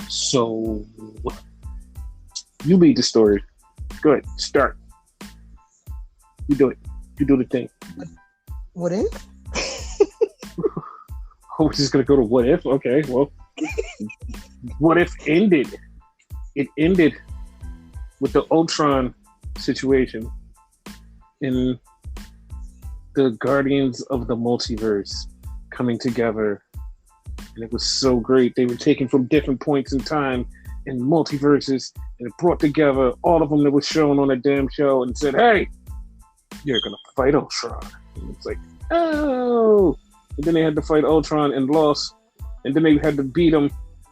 So you lead the story. Go ahead, start. You do it. You do the thing. What if? Oh, we're just gonna go to what if? Okay, well, what if ended? It ended with the Ultron situation in the Guardians of the Multiverse coming together, and it was so great. They were taken from different points in time and multiverses, and it brought together all of them that was shown on a damn show and said, "Hey, you're gonna fight Ultron." And it's like, oh. And then they had to fight Ultron and lost. And then they had to beat him. It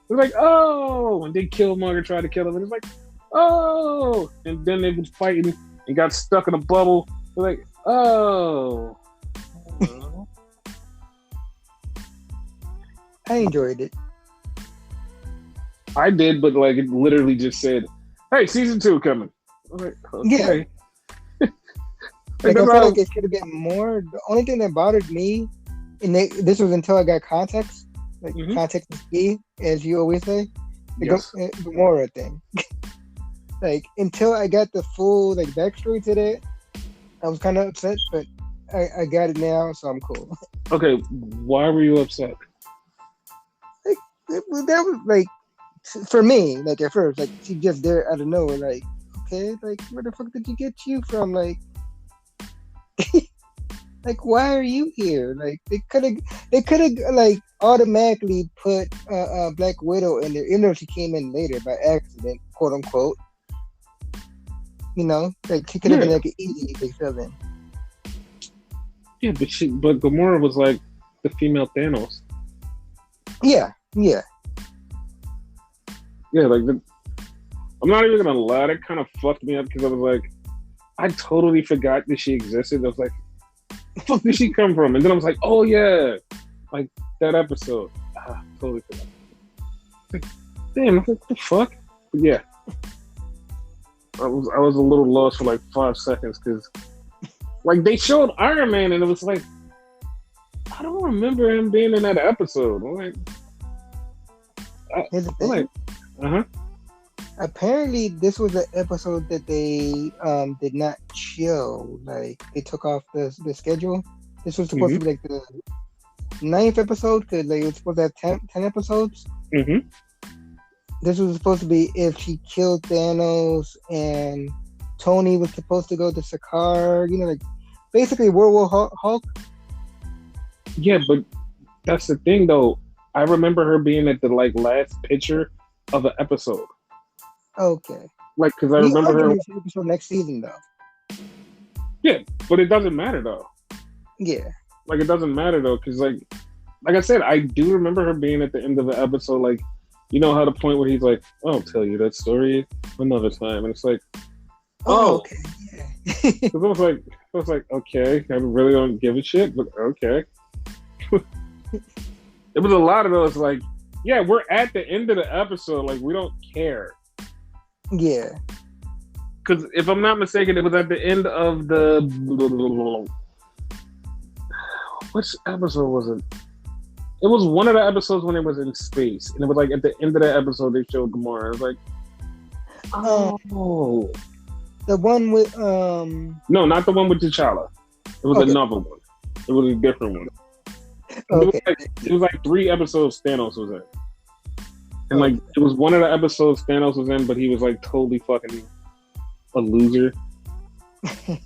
was like, oh. And they killed him or tried to kill him. And it's like, oh. And then they was fighting and got stuck in a bubble. It was like, oh. I enjoyed it. I did, but like it literally just said, hey, season 2 coming. I was like, okay. Yeah. Like, I feel like it should have been more. The only thing that bothered me, and this was until I got context, like context is key, as you always say, the Gamora thing. Like, until I got the full like backstory to that, I was kind of upset, but I got it now, so I'm cool. Okay, why were you upset? Like, that was like, for me, like at first, like she just there out of nowhere, like, okay, like where the fuck did you get you from, like? Like, why are you here? Like, they could have like automatically put Black Widow in there, even though she came in later by accident, quote unquote. You know, like she could have been like an easy big villain. Yeah, but Gamora was like the female Thanos. Yeah. Like I'm not even gonna lie, that kind of fucked me up because I was like, I totally forgot that she existed. I was like, the fuck did she come from? And then I was like, oh yeah, like that episode. Totally forgot. Like, damn, what the fuck? But yeah, I was a little lost for like 5 seconds because like they showed Iron Man and it was like, I don't remember him being in that episode. I'm like, Apparently, this was an episode that they did not show. Like, they took off the schedule. This was supposed to be like the 9th episode because they were supposed to have 10 episodes. This was supposed to be if she killed Thanos and Tony was supposed to go to Sakaar. You know, like basically World War Hulk. Yeah, but that's the thing though. I remember her being at the like last picture of an episode. Okay. Like, because I remember her episode next season though. Yeah, but it doesn't matter though. Yeah. Like, it doesn't matter though, because like I said, I do remember her being at the end of the episode. Like, you know how the point where he's like, "I'll tell you that story another time," and it's like, oh, okay, yeah. I was like, okay, I really don't give a shit, but okay. It was a lot of those like, yeah, we're at the end of the episode, like we don't care. Yeah. Because if I'm not mistaken, it was at the end of the which episode was it? It was one of the episodes when it was in space, and it was like at the end of the episode they showed Gamora. I was like, oh, the one with no, not the one with T'Challa. It was another one. It was a different one. Okay. It was like 3 episodes Thanos was in. And like it was one of the episodes Thanos was in, but he was like totally fucking a loser. And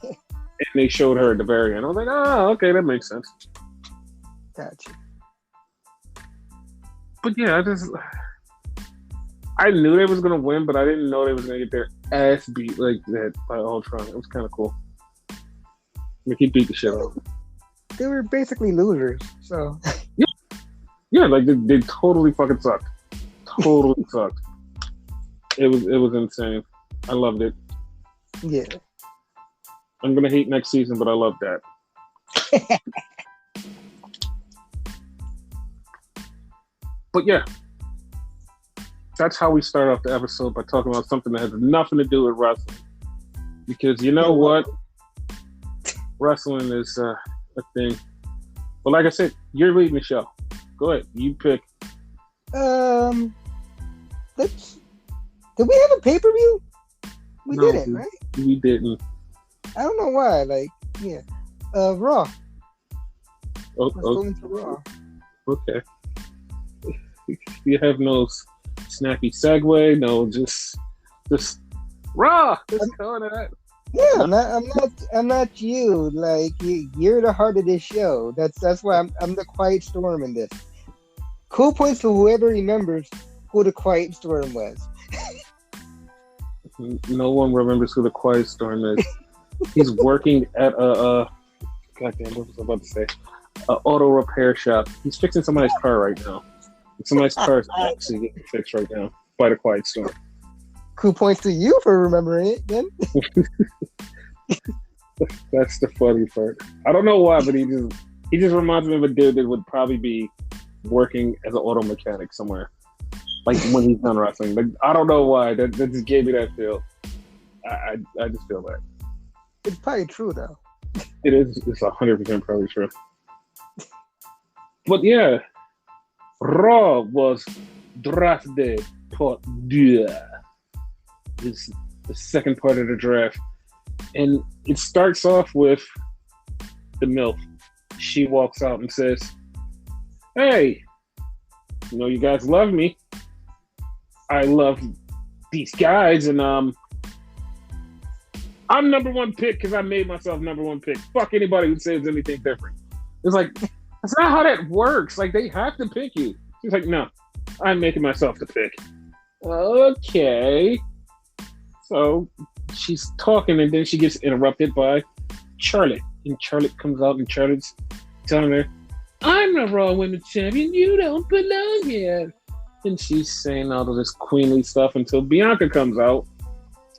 they showed her at the very end. I was like, oh, okay, that makes sense. Gotcha. But yeah, I knew they was gonna win, but I didn't know they was gonna get their ass beat like that by Ultron. It was kind of cool. Like he beat the shit out of them. They were basically losers, so yeah, like they totally fucking sucked. Totally sucked. It was insane. I loved it. Yeah. I'm gonna hate next season, but I love that. But yeah, that's how we start off the episode, by talking about something that has nothing to do with wrestling. Because you know what? Wrestling is a thing. But like I said, you're leading the show. Go ahead. You pick. The Did we have a pay-per-view? We No, didn't, right? We didn't. I don't know why. Like, yeah. Raw. Oh, Let's go into Raw. Okay. You have no snappy segue, no, just Raw. Just going at it. Yeah, I'm not you. Like, you're the heart of this show. That's why I'm the quiet storm in this. Cool points to whoever remembers who the quiet storm was. No one remembers who the quiet storm is. He's working at a goddamn, what was I about to say? An auto repair shop. He's fixing somebody's car right now. Somebody's car is actually getting fixed right now by the quiet storm. Cool points to you for remembering it, then. That's the funny part. I don't know why, but he just reminds me of a dude that would probably be working as an auto mechanic somewhere, like when he's done wrestling. Like, I don't know why. That just gave me that feel. I just feel that. It's probably true though. It is. It's 100% probably true. But yeah, Raw was draft day part 2. This is the second part of the draft, and it starts off with the MILF. She walks out and says, "Hey, you know, you guys love me. I love these guys, and I'm number one pick because I made myself number one pick. Fuck anybody who says anything different." It's like, that's not how that works. Like, they have to pick you. She's like, "No, I'm making myself the pick." Okay. So she's talking, and then she gets interrupted by Charlotte. And Charlotte comes out, and Charlotte's telling her, "I'm the Raw Women's Champion. You don't belong here." And she's saying all of this queenly stuff until Bianca comes out.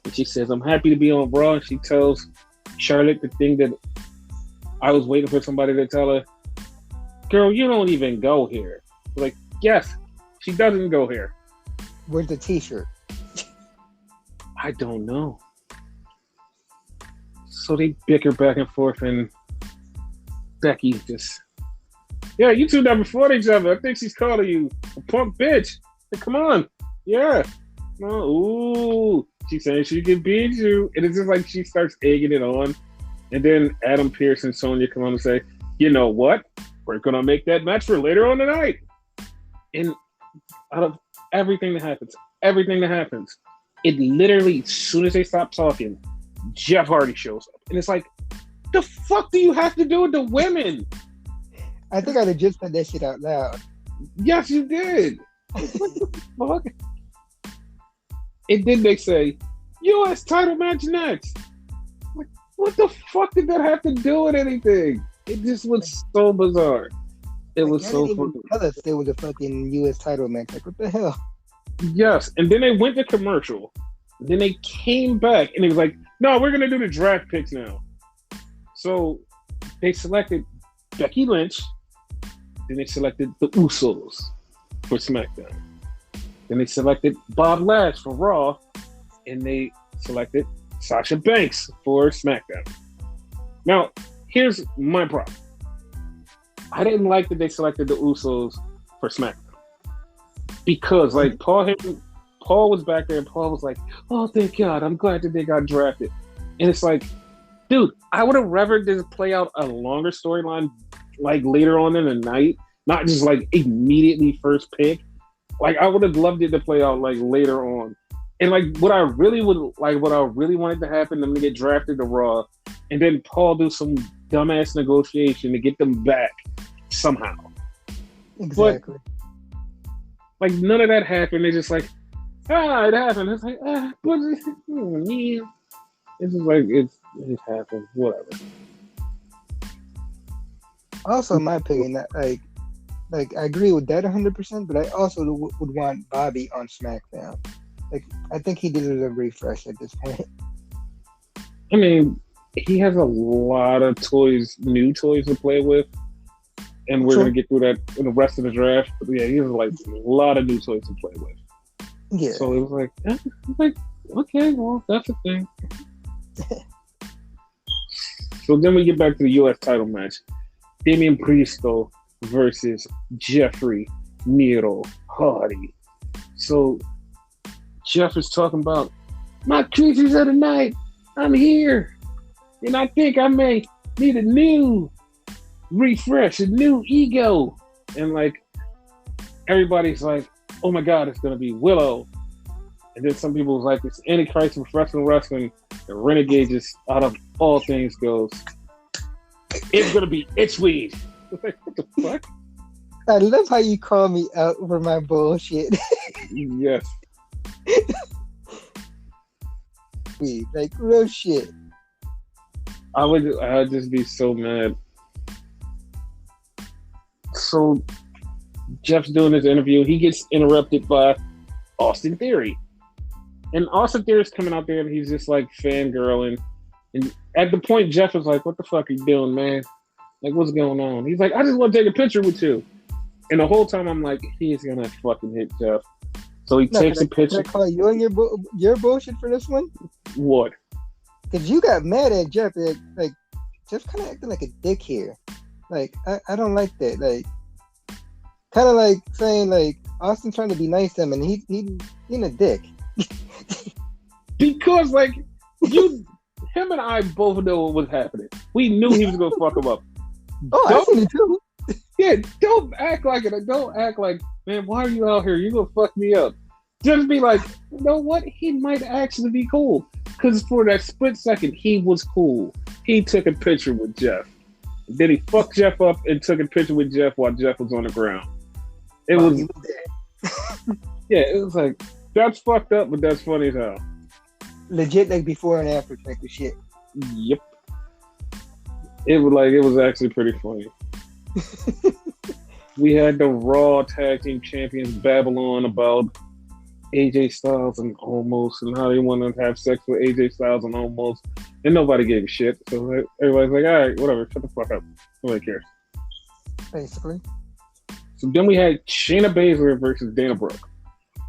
And she says, "I'm happy to be on Raw." And she tells Charlotte the thing that I was waiting for somebody to tell her. "Girl, you don't even go here." Like, yes, she doesn't go here. Where's the t-shirt? I don't know. So they bicker back and forth, and Becky's just, "Yeah, you two never fought each other. I think she's calling you a punk bitch. Hey, come on. Yeah. No, ooh." She's saying she can beat you. And it's just like she starts egging it on. And then Adam Pearce and Sonya come on and say, "You know what? We're going to make that match for later on tonight." And out of everything that happens, it literally, as soon as they stop talking, Jeff Hardy shows up. And it's like, the fuck do you have to do with the women? I think I just said that shit out loud. Yes, you did. What the fuck? It did make say, U.S. title match next. Like, what the fuck did that have to do with anything? It just was so bizarre. It was so fucking. Tell us there was a fucking U.S. title match. Like, what the hell? Yes, and then they went to commercial. Then they came back, and it was like, "No, we're gonna do the draft picks now." So they selected Becky Lynch. Then they selected the Usos for SmackDown. Then they selected Bob Lash for Raw, and they selected Sasha Banks for SmackDown. Now, here's my problem. I didn't like that they selected the Usos for SmackDown. Because, like, Paul was back there, and Paul was like, "Oh, thank God, I'm glad that they got drafted." And it's like, dude, I would have rather this play out a longer storyline, like, later on in the night, not just, like, immediately first pick. Like, I would have loved it to play out, like, later on. And, like, what I really wanted to happen, them to get drafted to Raw, and then Paul do some dumbass negotiation to get them back somehow. Exactly. But, like, none of that happened. They're just like, it happened. It's like, but yeah. It's just like, it happened. Whatever. Also, in my opinion, that, like I agree with that 100%, but I also would want Bobby on SmackDown. Like, I think he deserves a refresh at this point. I mean, he has a lot of new toys to play with. And we're going to get through that in the rest of the draft. But yeah, he has like a lot of new toys to play with. Yeah. So it was like, okay, well, that's a thing. So then we get back to the U.S. title match. Damian Priest versus Jeffrey Miro Hardy. So Jeff is talking about my creatures of the night. I'm here, and I think I may need a new refresh, a new ego. And like everybody's like, oh my god, it's gonna be Willow. And then some people was like, it's Antichrist of professional wrestling. The Renegade just out of all things goes, it's gonna be Itchweed. Like, what the fuck? I love how you call me out for my bullshit. Yes. Like real shit. I'd just be so mad. So Jeff's doing his interview. He gets interrupted by Austin Theory. And Austin Theory's coming out there and he's just like fangirling. And at the point, Jeff is like, what the fuck are you doing, man? Like, what's going on? He's like, I just want to take a picture with you. And the whole time I'm like, he's going to fucking hit Jeff. So he takes a picture. Can I call you on your bullshit for this one? What? Because you got mad at Jeff. Like Jeff kind of acting like a dick here. Like, I don't like that. Like, kind of like saying, like, Austin trying to be nice to him and he being a dick. Because, like, him and I both know what was happening. We knew he was going to fuck him up. Oh, I seen it too. Yeah, don't act like it. Don't act like, man, why are you out here? You're going to fuck me up. Just be like, you know what? He might actually be cool. Because for that split second, he was cool. He took a picture with Jeff. Then he fucked Jeff up and took a picture with Jeff while Jeff was on the ground. It was yeah, it was like, that's fucked up, but that's funny as hell. Legit, like before and after type of shit. Yep. It was actually pretty funny. We had the Raw Tag Team Champions Babylon about AJ Styles and Omos and how they want to have sex with AJ Styles and Omos, and nobody gave a shit. So everybody's like, all right, whatever, shut the fuck up. Nobody cares. Basically. So then we had Shayna Baszler versus Dana Brooke.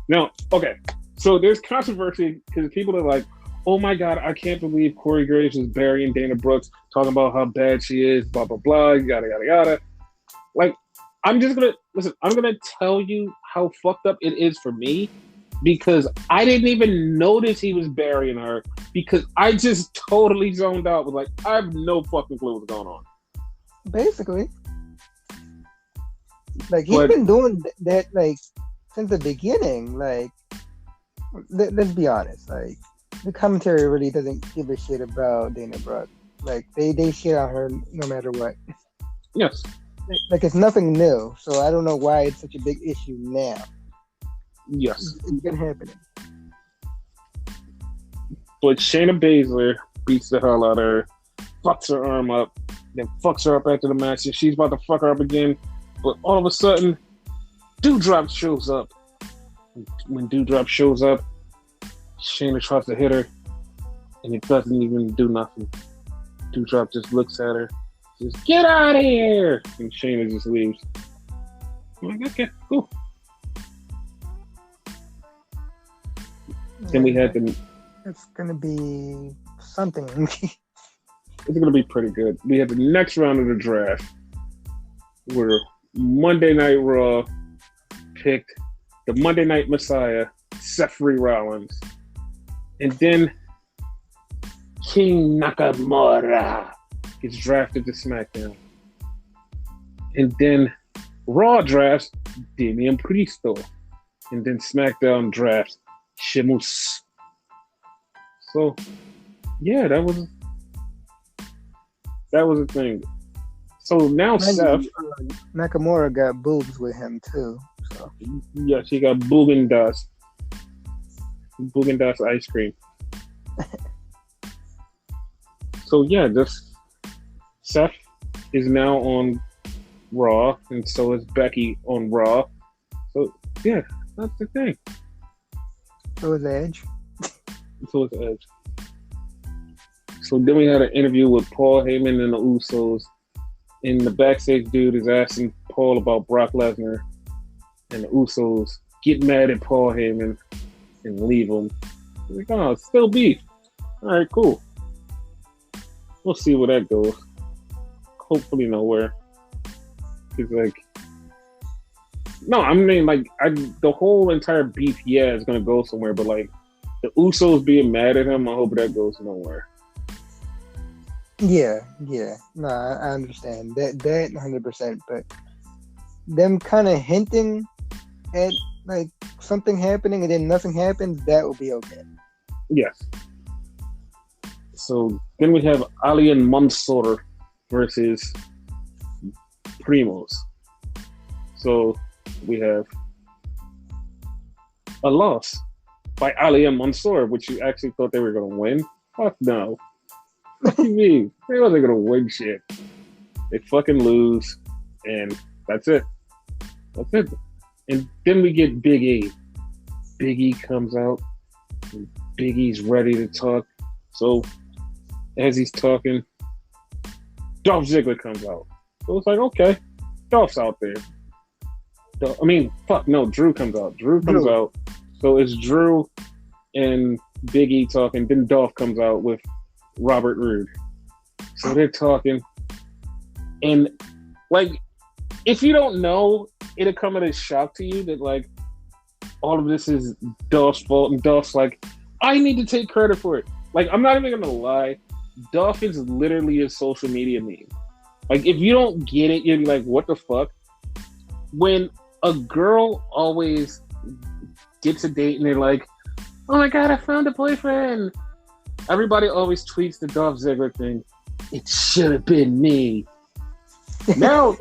Now, okay, so there's controversy because people are like, oh my god, I can't believe Corey Graves is burying Dana Brooks, talking about how bad she is, blah, blah, blah, yada, yada, yada. Like, I'm gonna tell you how fucked up it is for me because I didn't even notice he was burying her because I just totally zoned out. Was like, I have no fucking clue what's going on. Basically. Like, he's been doing that, like, since the beginning. Like, let's be honest. Like, the commentary really doesn't give a shit about Dana Brooke. Like, they shit on her no matter what. Yes. Like, it's nothing new. So I don't know why it's such a big issue now. Yes. It's been happening. But Shayna Baszler beats the hell out of her, fucks her arm up, then fucks her up after the match, and she's about to fuck her up again. But all of a sudden, Doudrop shows up. When Doudrop shows up, Shayna tries to hit her, and it doesn't even do nothing. Doudrop just looks at her, says, "Get out of here!" And Shayna just leaves. I'm like, okay, cool. Then we had the... It's gonna be something. It's gonna be pretty good. We had the next round of the draft, where Monday Night Raw picked the Monday Night Messiah, Seth Rollins. And then King Nakamura gets drafted to SmackDown. And then Raw drafts Damian Priest. And then SmackDown drafts Sheamus. So, yeah, that was a thing. So now Seth... Nakamura got boobs with him, too. So. Yeah, she got Boogendas. Boogendas ice cream. So, yeah, Seth is now on Raw, and so is Becky on Raw. So, yeah, that's the thing. So is Edge. So is Edge. So then we had an interview with Paul Heyman and the Usos. And the backstage dude is asking Paul about Brock Lesnar. And the Usos get mad at Paul Heyman and leave him. He's like, oh, it's still beef. All right, cool. We'll see where that goes. Hopefully nowhere. He's like, No, I mean like the whole entire beef, yeah, is gonna go somewhere, but like the Usos being mad at him, I hope that goes nowhere. Yeah, yeah. No, I understand that 100%. But them kind of hinting at like something happening and then nothing happens, that would be okay. Yes. So then we have Ali and Mansoor versus Primos. So we have a loss by Ali and Mansoor, which you actually thought they were going to win. Fuck no. What do you mean? They wasn't going to win shit. They fucking lose, and that's it. That's it. And then we get Big E. Big E comes out. And Big E's ready to talk. So as he's talking, Dolph Ziggler comes out. So it's like, okay, Dolph's out there. Drew comes out. Drew comes out. So it's Drew and Big E talking. Then Dolph comes out with Robert Roode. So they're talking. And, like, if you don't know, it'll come as a shock to you that, like, all of this is Dolph's fault. And Dolph's like, I need to take credit for it. Like, I'm not even going to lie. Dolph is literally a social media meme. Like, if you don't get it, you'll be like, what the fuck? When a girl always gets a date and they're like, oh my God, I found a boyfriend. Everybody always tweets the Dolph Ziggler thing. It should have been me. Now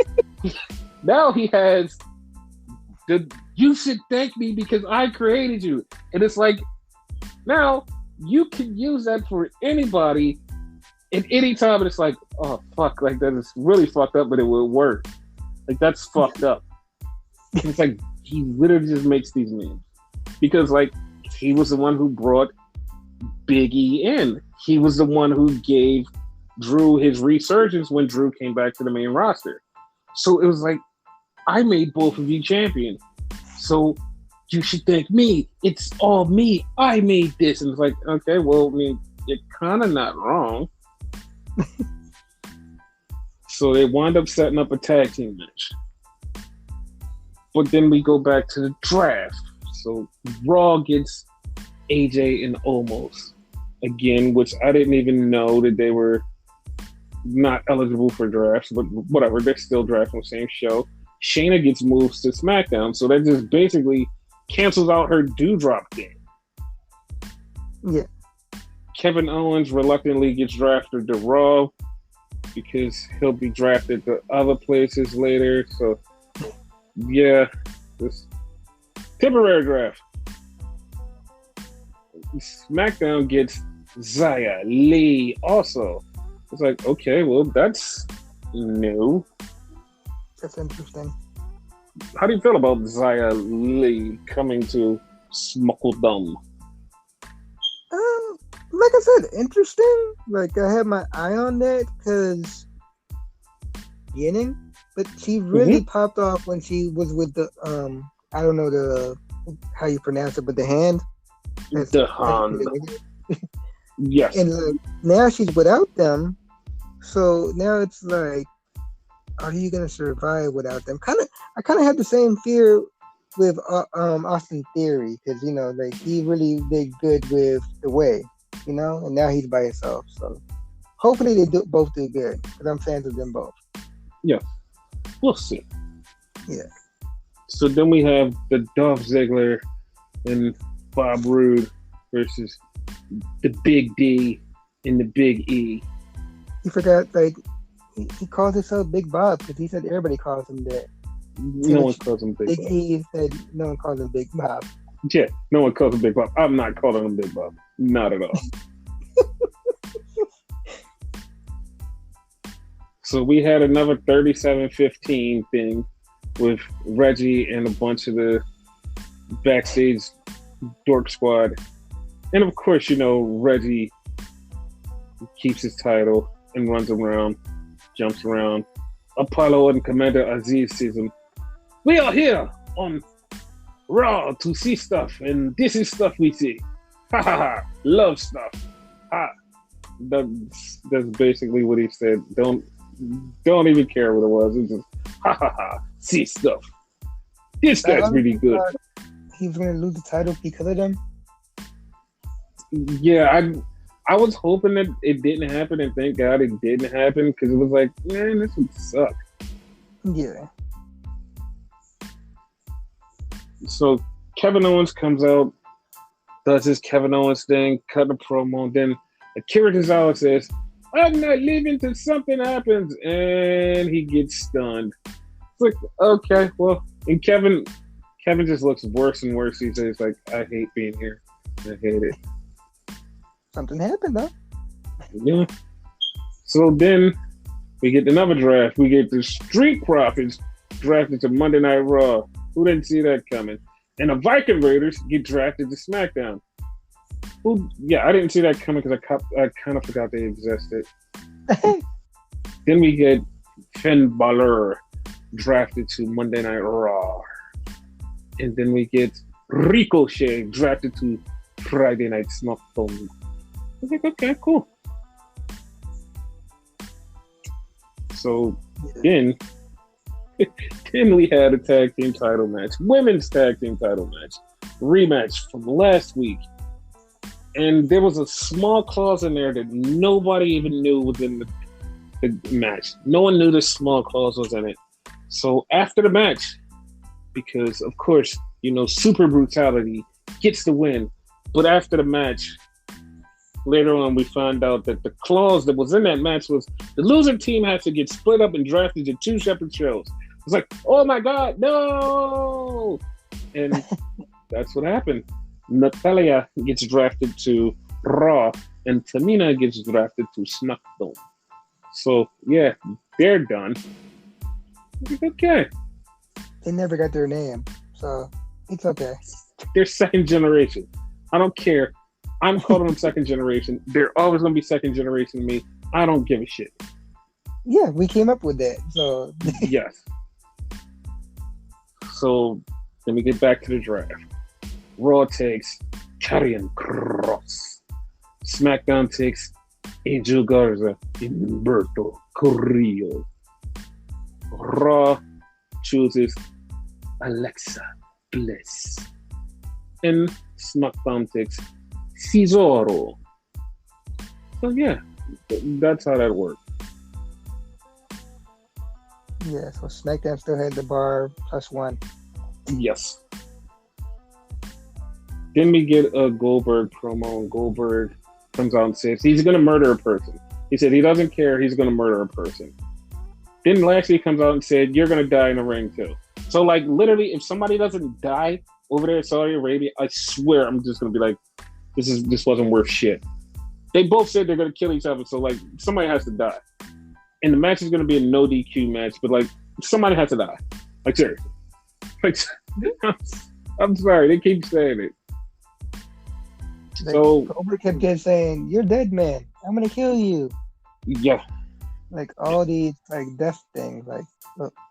he has you should thank me because I created you. And it's like, now you can use that for anybody at any time. And it's like, oh, fuck. Like, that is really fucked up, but it will work. Like, that's fucked up. It's like, he literally just makes these memes. Because, like, he was the one who brought Big E in. He was the one who gave Drew his resurgence when Drew came back to the main roster. So it was like, I made both of you champion. So you should thank me. It's all me. I made this. And it's like, okay, well, I mean, you're kind of not wrong. So they wind up setting up a tag team match. But then we go back to the draft. So Raw gets AJ and Omos again, which I didn't even know that they were not eligible for drafts, but whatever, they're still drafting the same show. Shayna gets moved to SmackDown, so that just basically cancels out her Doudrop game. Yeah. Kevin Owens reluctantly gets drafted to Raw because he'll be drafted to other places later. So, yeah, this temporary draft. SmackDown gets Xia Li also. It's like, okay, well, that's new. That's interesting. How do you feel about Xia Li coming to SmackDown? Like I said, interesting. Like, I had my eye on that because beginning, but she really popped off when she was with the I don't know how you pronounce it, but the hand. The hand. Yes. And now she's without them, so now it's like, are you gonna survive without them? I kind of had the same fear with Austin Theory, because like he really did good with the way, and now he's by himself. So hopefully they both do good, because I'm fans of them both. Yeah, we'll see. Yeah. So then we have the Dolph Ziggler and Bob Roode versus the Big D and the Big E. He forgot, like, he calls himself Big Bob because he said everybody calls him that. No one calls him Big Bob. Big E said no one calls him Big Bob. Yeah, no one calls him Big Bob. I'm not calling him Big Bob. Not at all. So we had another 37-15 thing with Reggie and a bunch of the backstage dork squad. And of course, Reggie keeps his title and runs around, jumps around. Apollo and Commander Aziz sees him. We are here on Raw to see stuff, and this is stuff we see. Ha ha ha! Love stuff. Ha! That's basically what he said. Don't even care what it was. It's just ha ha ha! See stuff. This guy's really good. He was going to lose the title because of them. Yeah, I was hoping that it didn't happen, and thank God it didn't happen, because it was like, man, this would suck. Yeah. So Kevin Owens comes out, does his Kevin Owens thing, cut a promo, then Akira Tozawa says, I'm not leaving till something happens, and he gets stunned. It's like, okay, well, and Kevin just looks worse and worse. He says, like, I hate being here. I hate it. Something happened, though. Yeah. So then we get another draft. We get the Street Profits drafted to Monday Night Raw. Who didn't see that coming? And the Viking Raiders get drafted to SmackDown. I didn't see that coming because I kind of forgot they existed. Then we get Finn Balor drafted to Monday Night Raw. And then we get Ricochet drafted to Friday Night SmackDown. I was like, okay, cool. So then we had a tag team title match, women's tag team title match, rematch from last week. And there was a small clause in there that nobody even knew was in the match. No one knew this small clause was in it. So after the match, because of course, super brutality gets the win. But after the match, later on, we find out that the clause that was in that match was the losing team had to get split up and drafted to 2 separate shows. It's like, oh my God, no! And that's what happened. Natalia gets drafted to Raw, and Tamina gets drafted to SmackDown. So, yeah, they're done. Okay. They never got their name, so it's okay. They're second generation. I don't care. I'm calling them second generation. They're always going to be second generation to me. I don't give a shit. Yeah, we came up with that. So yes. So then we get back to the draft. Raw takes Karrion Kross. SmackDown takes Angel Garza and Humberto Carrillo. Raw chooses Alexa Bliss. And SmackDown takes Cesaro. So yeah, that's how that worked. Yeah, so SmackDown still had the bar +1. Yes. Then we get a Goldberg promo, and Goldberg comes out and says he's going to murder a person. He said he doesn't care, he's going to murder a person. Then Lashley comes out and said, you're going to die in the ring too. So like literally, if somebody doesn't die over there in Saudi Arabia, I swear I'm just going to be like, this wasn't worth shit. They both said they're going to kill each other, so like somebody has to die. And the match is going to be a no DQ match, but like somebody has to die. Like seriously. Like, I'm sorry, they keep saying it. Like, so Goldberg kept saying, "You're dead, man. I'm gonna kill you." Yeah. Like all these like death things. Like,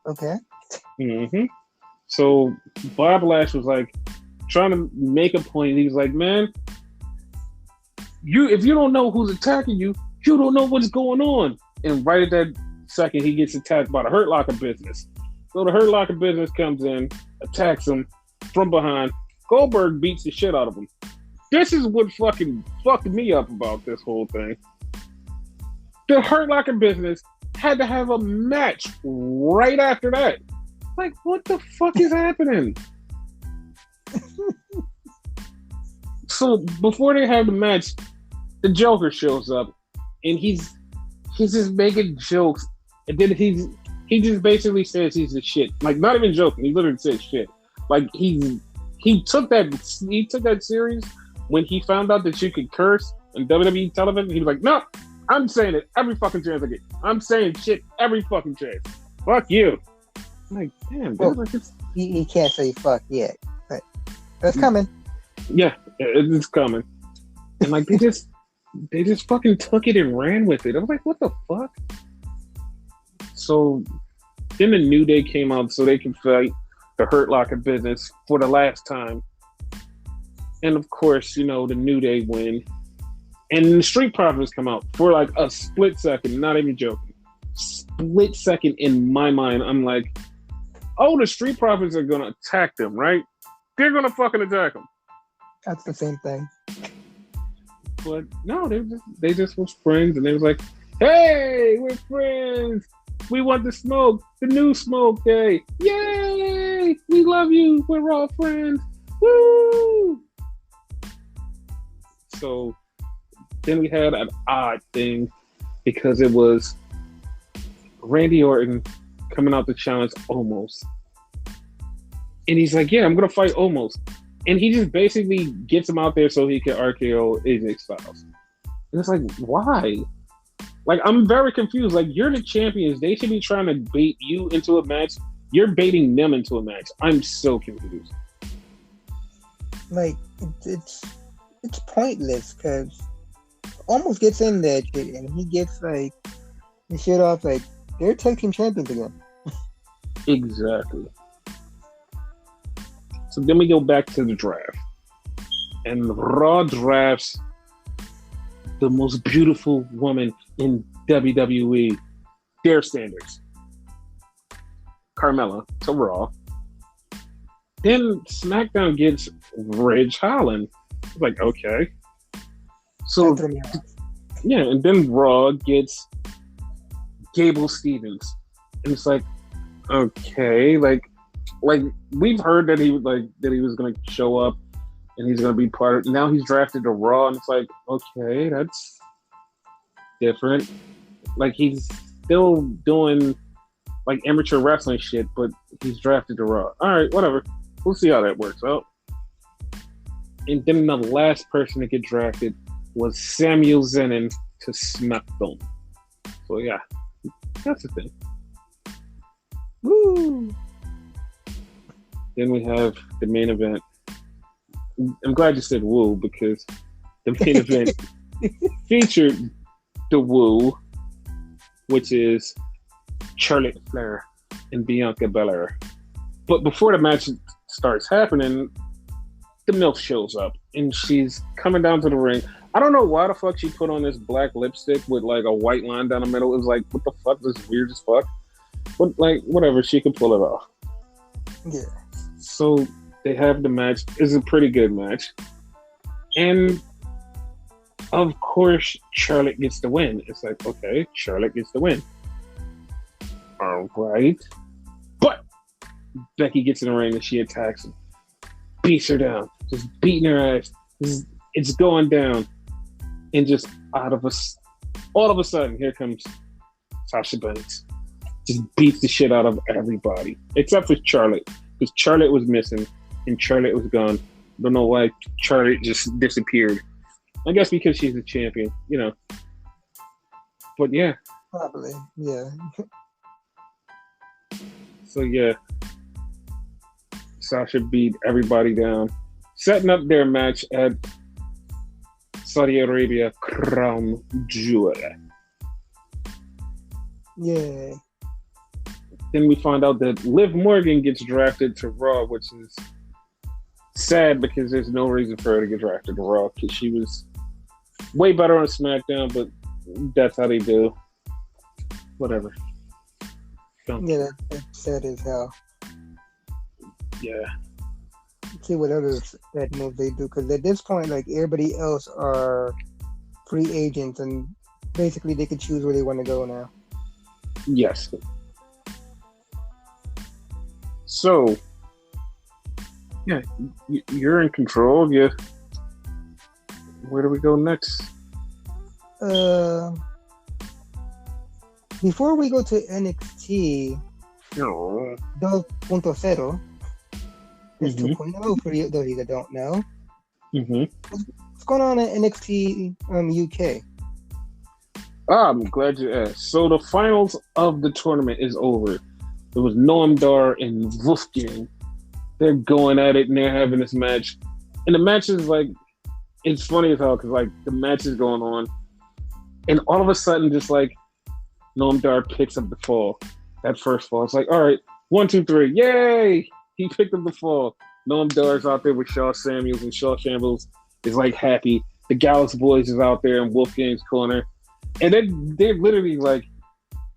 okay. Mm-hmm. So Bob Lash was like trying to make a point. He was like, "Man, if you don't know who's attacking you, you don't know what's going on." And right at that second, he gets attacked by the Hurt Locker business. So the Hurt Locker business comes in, attacks him from behind. Goldberg beats the shit out of him. This is what fucking fucked me up about this whole thing. The Hurt Locker business had to have a match right after that. Like, what the fuck is happening? So before they have the match, the Joker shows up, and he's just making jokes, and then he just basically says he's the shit. Like, not even joking. He literally says shit. Like he took that series when he found out that you could curse on WWE television. He was like, no, I'm saying it every fucking chance I get. I'm saying shit every fucking chance. Fuck you. I'm like, damn, dude, like he can't say fuck yet, but that's coming. Yeah, it's coming. And like they just fucking took it and ran with it. I was like, what the fuck? So then the New Day came out so they can fight the Hurt Locker business for the last time. And of course, the New Day win. And the Street Profits come out for like a split second, not even joking. Split second in my mind, I'm like, oh, the Street Profits are gonna attack them, right? They're gonna fucking attack them. That's the same thing. But no, they just was friends, and they was like, "Hey, we're friends. We want the smoke, the new smoke day. Yay! We love you. We're all friends. Woo!" So then we had an odd thing because it was Randy Orton coming out to challenge Omos. And he's like, yeah, I'm going to fight Omos. And he just basically gets him out there so he can RKO AJ Styles. And it's like, why? Like, I'm very confused. Like, you're the champions. They should be trying to bait you into a match. You're baiting them into a match. I'm so confused. Like, it's pointless because Omos gets in there and he gets, like, the shit off, like, they're tag team champions again. Exactly. So then we go back to the draft. And Raw drafts the most beautiful woman in WWE, their standards. Carmella to Raw. Then SmackDown gets Ridge Holland. Like, okay. So, yeah, and then Raw gets Gable Stevens. And it's like, okay, like we've heard that he was gonna show up and he's gonna be part of. Now he's drafted to Raw, and it's like, okay, that's different. Like, he's still doing like amateur wrestling shit, but he's drafted to Raw. All right, whatever. We'll see how that works out. And then the last person to get drafted was Samuel Zenin to SmackDown. So yeah, that's the thing. Woo! Then we have the main event. I'm glad you said woo, because the main event featured the woo, which is Charlotte Flair and Bianca Belair. But before the match starts happening, the MILF shows up and she's coming down to the ring. I don't know why the fuck she put on this black lipstick with like a white line down the middle. It was like, what the fuck? This is weird as fuck. But like, whatever, she could pull it off. Yeah. So they have the match. It's a pretty good match. And of course, Charlotte gets the win. It's like, okay, Charlotte gets the win. All right. But Becky gets in the ring and she attacks him. Beats her down. Just beating her ass. It's going down. And just all of a sudden, here comes Sasha Banks. Just beats the shit out of everybody. Except for Charlotte. Because Charlotte was missing. And Charlotte was gone. Don't know why Charlotte just disappeared. I guess because she's a champion, you know. But yeah. Probably, yeah. So yeah. Sasha beat everybody down. Setting up their match at Saudi Arabia Crown Jewel. Yeah. Then we find out that Liv Morgan gets drafted to Raw, which is sad because there's no reason for her to get drafted to Raw because she was way better on SmackDown, but that's how they do. Whatever. Yeah, that's sad as hell. Yeah. See what others that move they do, because at this point, like, everybody else are free agents, and basically they can choose where they want to go now. Yes. So, yeah, you're in control. Yeah. Where do we go next? Before we go to NXT, No. 2.0. It's Mm-hmm. 2.0 for those that don't know. Mm-hmm. What's going on at NXT UK? I'm glad you asked. So the finals of the tournament is over. It was Noam Dar and Wolfgang. They're going at it and they're having this match. And the match is like, it's funny as hell because like the match is going on. And all of a sudden, just like Noam Dar picks up the fall. That first fall. It's like, all right, 1, 2, 3. Yay! He picked up the fall. Noam Dar's out there with Shaw Samuels, and Shaw Shambles is like happy. The Gallus Boys is out there in Wolfgang's corner. And they're literally like,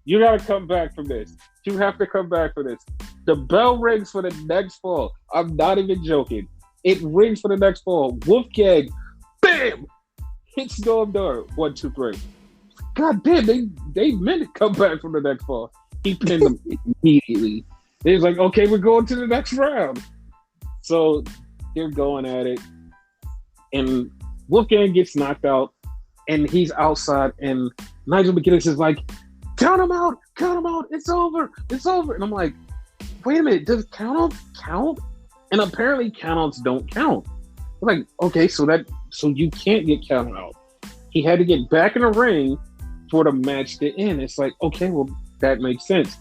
you gotta come back from this. You have to come back for this. The bell rings for the next fall. I'm not even joking. It rings for the next fall. Wolfgang, bam, hits Noam Dar. 1, 2, 3. God damn, they meant to come back from the next fall. He pinned them immediately. He was like, okay, we're going to the next round. So they're going at it. And Wolfgang gets knocked out. And he's outside. And Nigel McGuinness is like, count him out. It's over. And I'm like, wait a minute, does count count? And apparently countouts don't count. I'm like, okay, so you can't get counted out. He had to get back in the ring for the match to end. It's like, okay, well, that makes sense.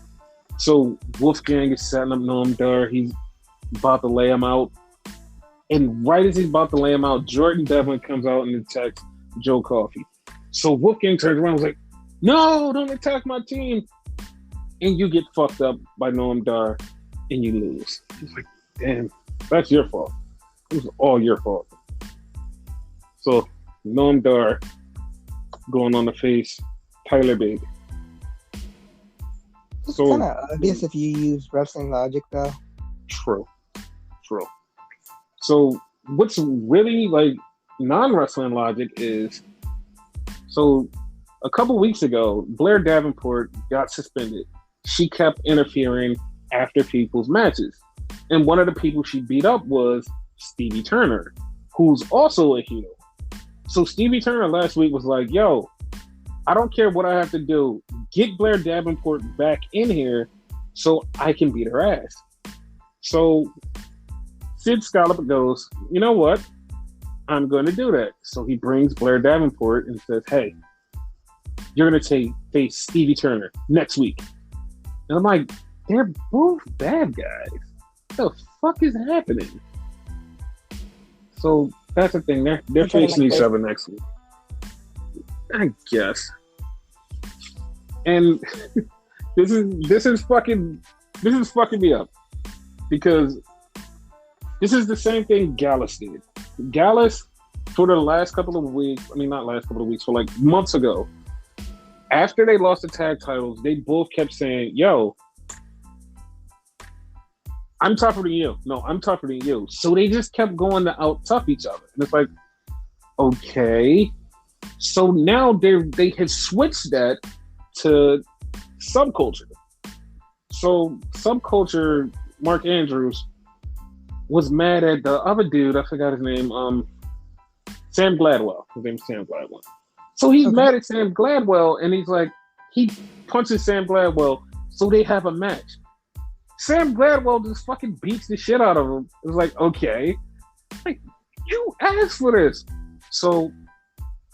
So Wolfgang is setting up Noam Dar. He's about to lay him out. And right as he's about to lay him out, Jordan Devlin comes out and attacks Joe Coffey. So Wolfgang turns around and was like, no, don't attack my team. And you get fucked up by Noam Dar and you lose. It's like, damn, that's your fault. It was all your fault. So Noam Dar going on the face, Tyler Bate. It's kind of obvious if you use wrestling logic, though. True. So what's really like non-wrestling logic is, so a couple weeks ago, Blair Davenport got suspended. She kept interfering after people's matches. And one of the people she beat up was Stevie Turner, who's also a heel. So Stevie Turner last week was like, yo, I don't care what I have to do. Get Blair Davenport back in here so I can beat her ass. So Sid Scallop goes, you know what? I'm going to do that. So he brings Blair Davenport and says, hey, you're going to face Stevie Turner next week. And I'm like, they're both bad guys. What the fuck is happening? So that's the thing. They're facing each other next week. I guess. And this is fucking me up. Because this is the same thing Gallus did. Gallus, for the last couple of weeks, for like months ago, after they lost the tag titles, they both kept saying, yo, I'm tougher than you. No, I'm tougher than you. So they just kept going to out-tough each other. And it's like, okay. So now they have switched that to Subculture. So Subculture, Mark Andrews, was mad at the other dude, I forgot his name, Sam Gladwell. His name's Sam Gladwell. So he's mad at Sam Gladwell, and he's like, he punches Sam Gladwell, so they have a match. Sam Gladwell just fucking beats the shit out of him. It's like, okay. Like, you asked for this. So,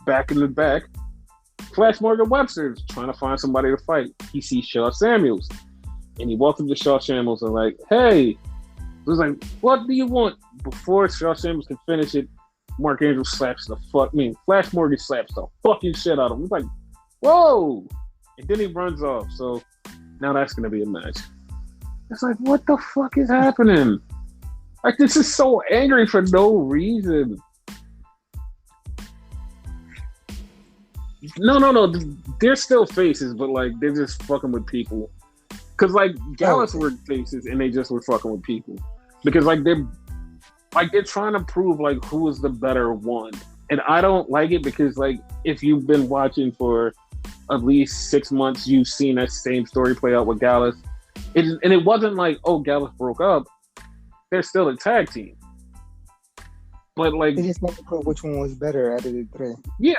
back in the back, Flash Morgan Webster's trying to find somebody to fight. He sees Shaw Samuels. And he walks up to Shaw Samuels and like, hey. He was like, what do you want? Before Shaw Samuels can finish it, Mark Andrews Flash Morgan slaps the fucking shit out of him. He's like, whoa! And then he runs off. So, now that's going to be a match. It's like, what the fuck is happening? Like, this is so angry for no reason. No. They're still faces, but, like, they're just fucking with people. Because, like, Gallus were faces, and they just were fucking with people. Because, like, they're trying to prove, like, who is the better one. And I don't like it because, like, if you've been watching for at least 6 months, you've seen that same story play out with Gallus. And it wasn't like, oh, Gallus broke up. They're still a tag team. But like, they just want to prove which one was better out of the three. Yeah.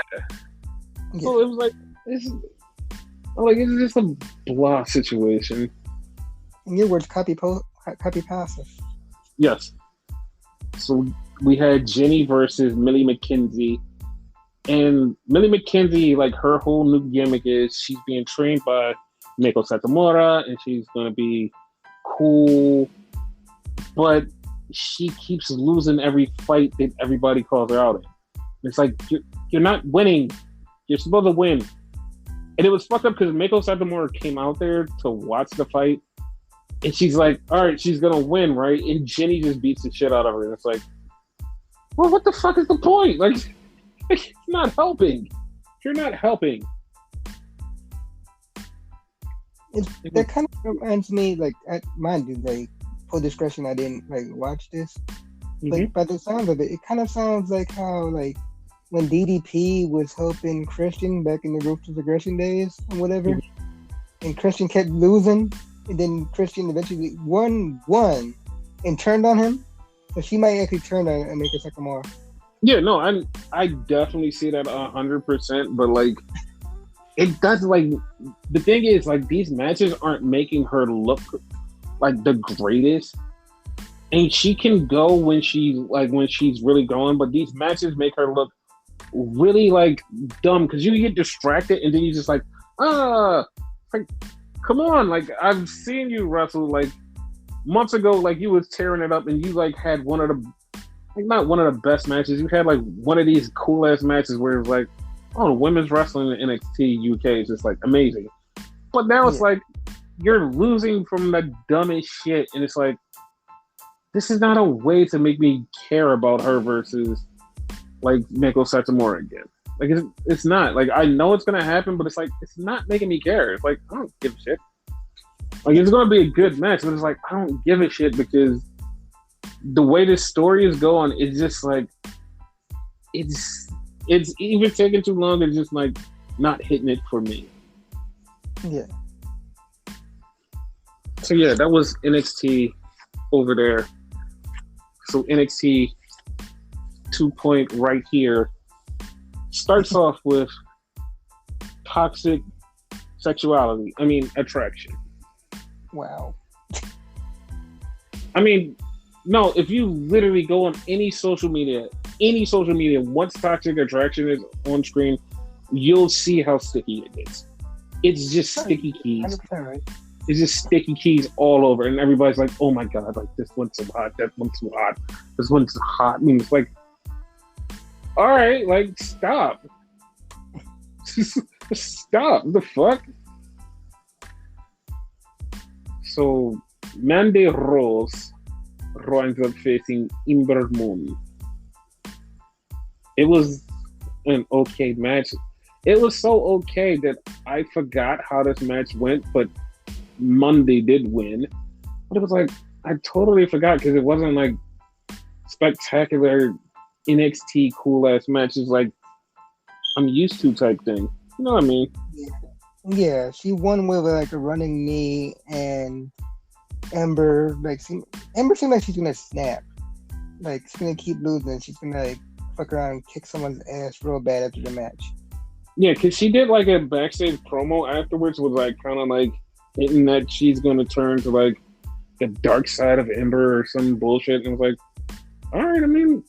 So it was like, it's just a blah situation. In your words, copy passive. Yes. So we had Jenny versus Millie McKenzie. And Millie McKenzie, like, her whole new gimmick is she's being trained by Meiko Satomura, and she's going to be cool, but she keeps losing every fight that everybody calls her out in. It's like, you're not winning. You're supposed to win. And it was fucked up because Meiko Satomura came out there to watch the fight, and she's like, all right, she's going to win, right? And Jenny just beats the shit out of her. And it's like, well, what the fuck is the point? Like, it's not helping. You're not helping. That kind of reminds me, like, mind you, like, full discretion, I didn't like watch this, but by the sound of it, it kind of sounds like how, like, when DDP was helping Christian back in the Ruthless Aggression days or whatever, and Christian kept losing, and then Christian eventually won and turned on him. So she might actually turn on and make a second more. Yeah, no, I definitely see that 100%, but like it does like the thing is like these matches aren't making her look like the greatest. And she can go when she's really going, but these matches make her look really like dumb because you get distracted and then you just like like, come on, like I've seen you wrestle like months ago, like you was tearing it up and you like had one of the like not one of the best matches. You had like one of these cool ass matches where it was like, oh, women's wrestling in NXT UK is just like amazing. But now it's like you're losing from the dumbest shit, and it's like this is not a way to make me care about her versus like Meiko Satomura again. Like it's not. Like I know it's gonna happen, but it's like it's not making me care. It's like I don't give a shit. Like it's gonna be a good match, but it's like I don't give a shit because the way this story is going, it's just like it's even taking too long. It's just like not hitting it for me. Yeah. So yeah, that was NXT over there. So NXT 2 right here starts off with toxic sexuality. I mean, attraction. Wow. I mean, no, if you literally go on any social media, once toxic attraction is on screen, you'll see how sticky it is. It's just sticky keys. 100% right. It's just sticky keys all over, and everybody's like, "Oh my god! Like this one's too hot, that one's too hot, this one's too hot." I mean, it's like, all right, like stop, stop. The fuck. So Mandy Rose ends up facing Ember Moon. It was an okay match. It was so okay that I forgot how this match went, but Monday did win. But it was like, I totally forgot because it wasn't like spectacular NXT cool ass matches like I'm used to type thing. You know what I mean? Yeah, she won with like a running knee, and Ember seemed like she's gonna snap. Like she's gonna keep losing. She's gonna like fuck around and kick someone's ass real bad after the match. Yeah, because she did like a backstage promo afterwards with like kind of like hinting that she's gonna turn to like the dark side of Ember or some bullshit. And it was like, all right, I mean,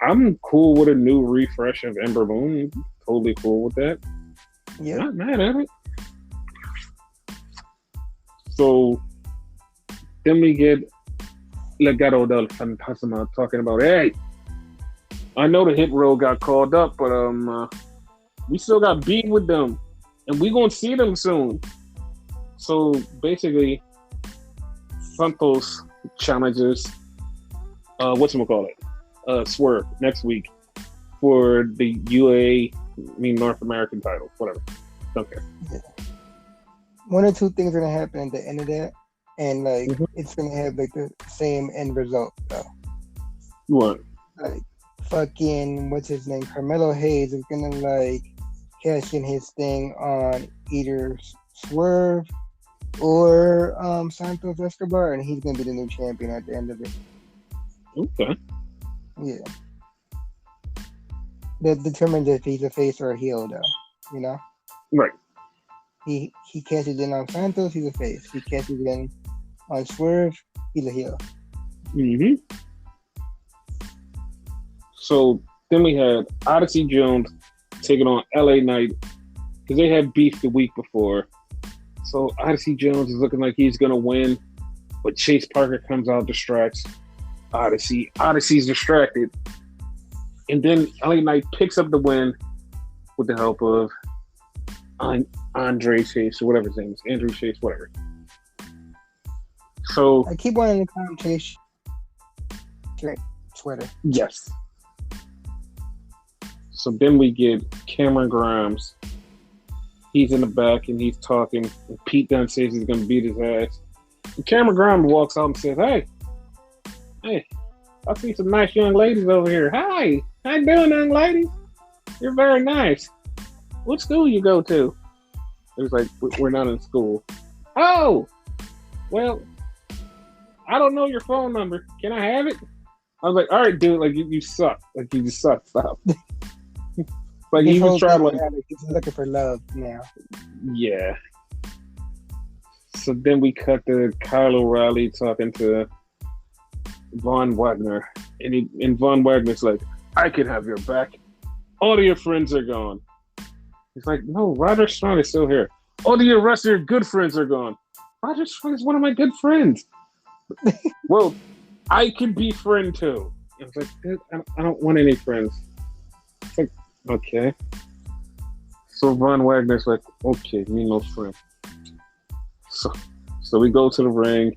I'm cool with a new refresh of Ember Moon. Totally cool with that. Yeah. Not mad at it. So then we get Legado del Fantasma talking about, hey, I know the Hit Row got called up, but we still got beef with them, and we gonna see them soon. So basically, Santos challenges Swerve next week for the North American title, whatever. Don't care. Yeah. One or two things are gonna happen at the end of that, and like it's gonna have like the same end result though. What? Like fucking what's his name? Carmelo Hayes is gonna like cash in his thing on either Swerve or Santos Escobar, and he's gonna be the new champion at the end of it. Okay. Yeah. That determines if he's a face or a heel, though. You know. Right. He cashes in on Santos, he's a face. He cashes in on Swerve, he's a heel. Mm-hmm. So then we had Odyssey Jones taking on LA Knight because they had beef the week before. So Odyssey Jones is looking like he's gonna win, but Chase Parker comes out, distracts Odyssey. Odyssey's distracted, and then LA Knight picks up the win with the help of Andre Chase or whatever his name is, Andrew Chase, whatever. So I keep wanting to call him Chase Sweater. Yes. So then we get Cameron Grimes He's in the back and he's talking. And Pete Dunne says he's gonna beat his ass. And Cameron Grimes walks out and says, hey, I see some nice young ladies over here. Hi, how you doing, young ladies? You're very nice. What school you go to? It was like, we're not in school. Oh, well, I don't know your phone number. Can I have it? I was like, all right, dude, like you suck. Like you just suck. Stop. Like he was trying to he's looking for love now. Yeah. So then we cut to Kyle O'Reilly talking to Von Wagner. And Von Wagner's like, I can have your back. All of your friends are gone. He's like, no, Roger Strong is still here. All of your rest of your good friends are gone. Roger Strong is one of my good friends. Well, I could be friend too. I was like, dude, I don't want any friends. It's like, okay. So Von Wagner's like, okay, me no friend. So we go to the ring,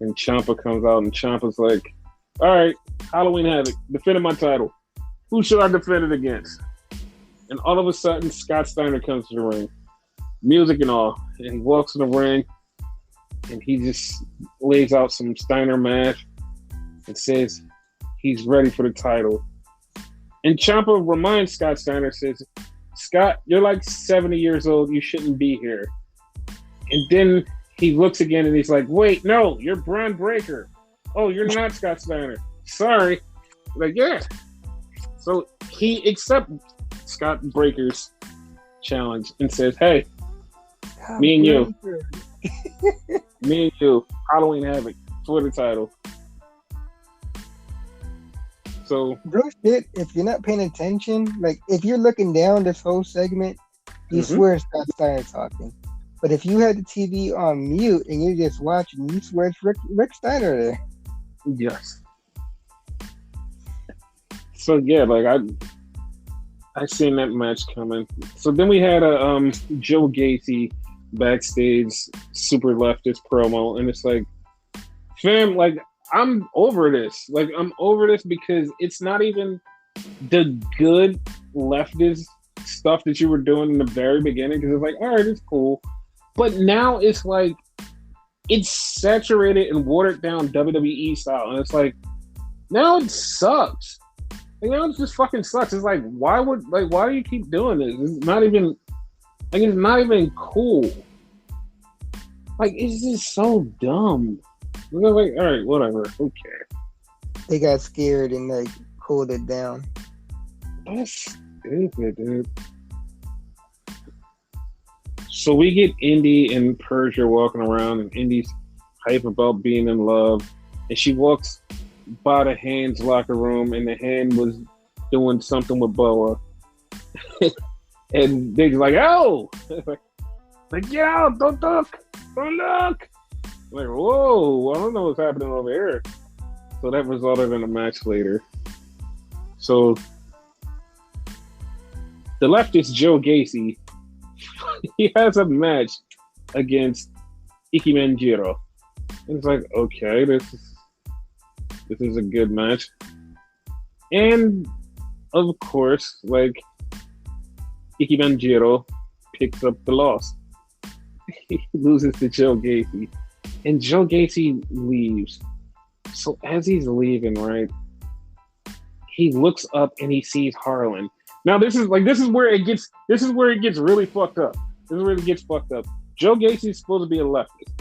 and Ciampa comes out, and Ciampa's like, all right, Halloween Havoc, defending my title. Who should I defend it against? And all of a sudden, Scott Steiner comes to the ring, music and all, and he walks in the ring, and he just lays out some Steiner math and says he's ready for the title. And Ciampa reminds Scott Steiner, says, Scott, you're like 70 years old, you shouldn't be here. And then he looks again and he's like, wait, no, you're Braun Breaker. Oh, you're not Scott Steiner. Sorry. Like, yeah. So he accepts Scott Breaker's challenge and says, hey, me and you, Halloween Havoc for the title. So, bro, shit, if you're not paying attention, like if you're looking down this whole segment, you swear Scott Steiner talking. But if you had the TV on mute and you're just watching, you swear it's Rick Steiner there. Yes. So yeah, like I seen that match coming. So then we had a Joe Gacy backstage super leftist promo, and it's like, fam, like I'm over this. Like I'm over this because it's not even the good leftist stuff that you were doing in the very beginning. Because it's like, all right, it's cool, but now it's like it's saturated and watered down WWE style, and it's like now it sucks. Like, now it just fucking sucks. It's like why do you keep doing this? It's not even cool. Like it's just so dumb. Like, all right, whatever. Okay. They got scared and like cooled it down. That's stupid, dude. So we get Indy and Persia walking around, and Indy's hype about being in love, and she walks by the Hand's locker room, and the Hand was doing something with Boa, and they're like, "Oh, like get out! Don't look! Don't look!" Like, whoa! I don't know what's happening over here. So that resulted in a match later. So the leftist Joe Gacy, he has a match against Ike Manjiro. And it's like, okay, this is a good match. And of course, like Ike Manjiro picks up the loss. He loses to Joe Gacy. And Joe Gacy leaves. So as he's leaving, right, he looks up and he sees Harlan. Now this is where it gets really fucked up. This is where it gets fucked up. Joe Gacy's supposed to be a leftist.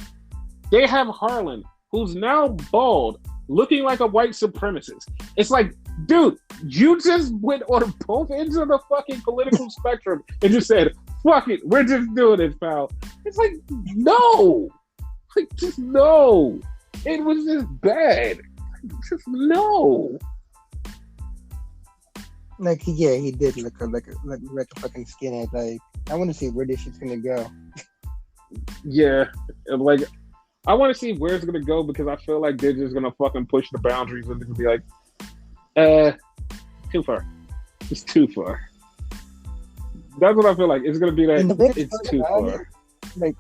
They have Harlan, who's now bald, looking like a white supremacist. It's like, dude, you just went on both ends of the fucking political spectrum and just said, fuck it, we're just doing this, pal. It's like, no. Like, just no. It was just bad. Just no. Like, yeah, he did look like a fucking skinhead. Like, I want to see where this shit's gonna go. Yeah, like, I want to see where it's gonna go because I feel like they're just gonna fucking push the boundaries and they're gonna be like, too far. It's too far. That's what I feel like. It's gonna be that. It's too far. Like,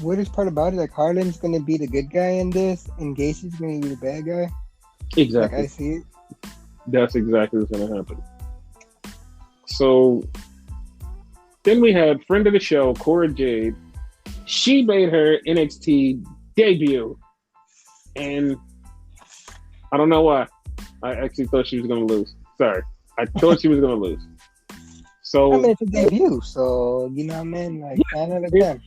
weirdest part about it, like Harlan's gonna be the good guy in this, and Gacy's gonna be the bad guy. Exactly. Like, I see it. That's exactly what's gonna happen. So Then we had friend of the show, Cora Jade. She made her NXT debut. And I don't know why. I actually thought she was going to lose. Sorry. I thought she was going to lose. So I mean, it's a debut, so you know what I mean? Like, 9 out of 10.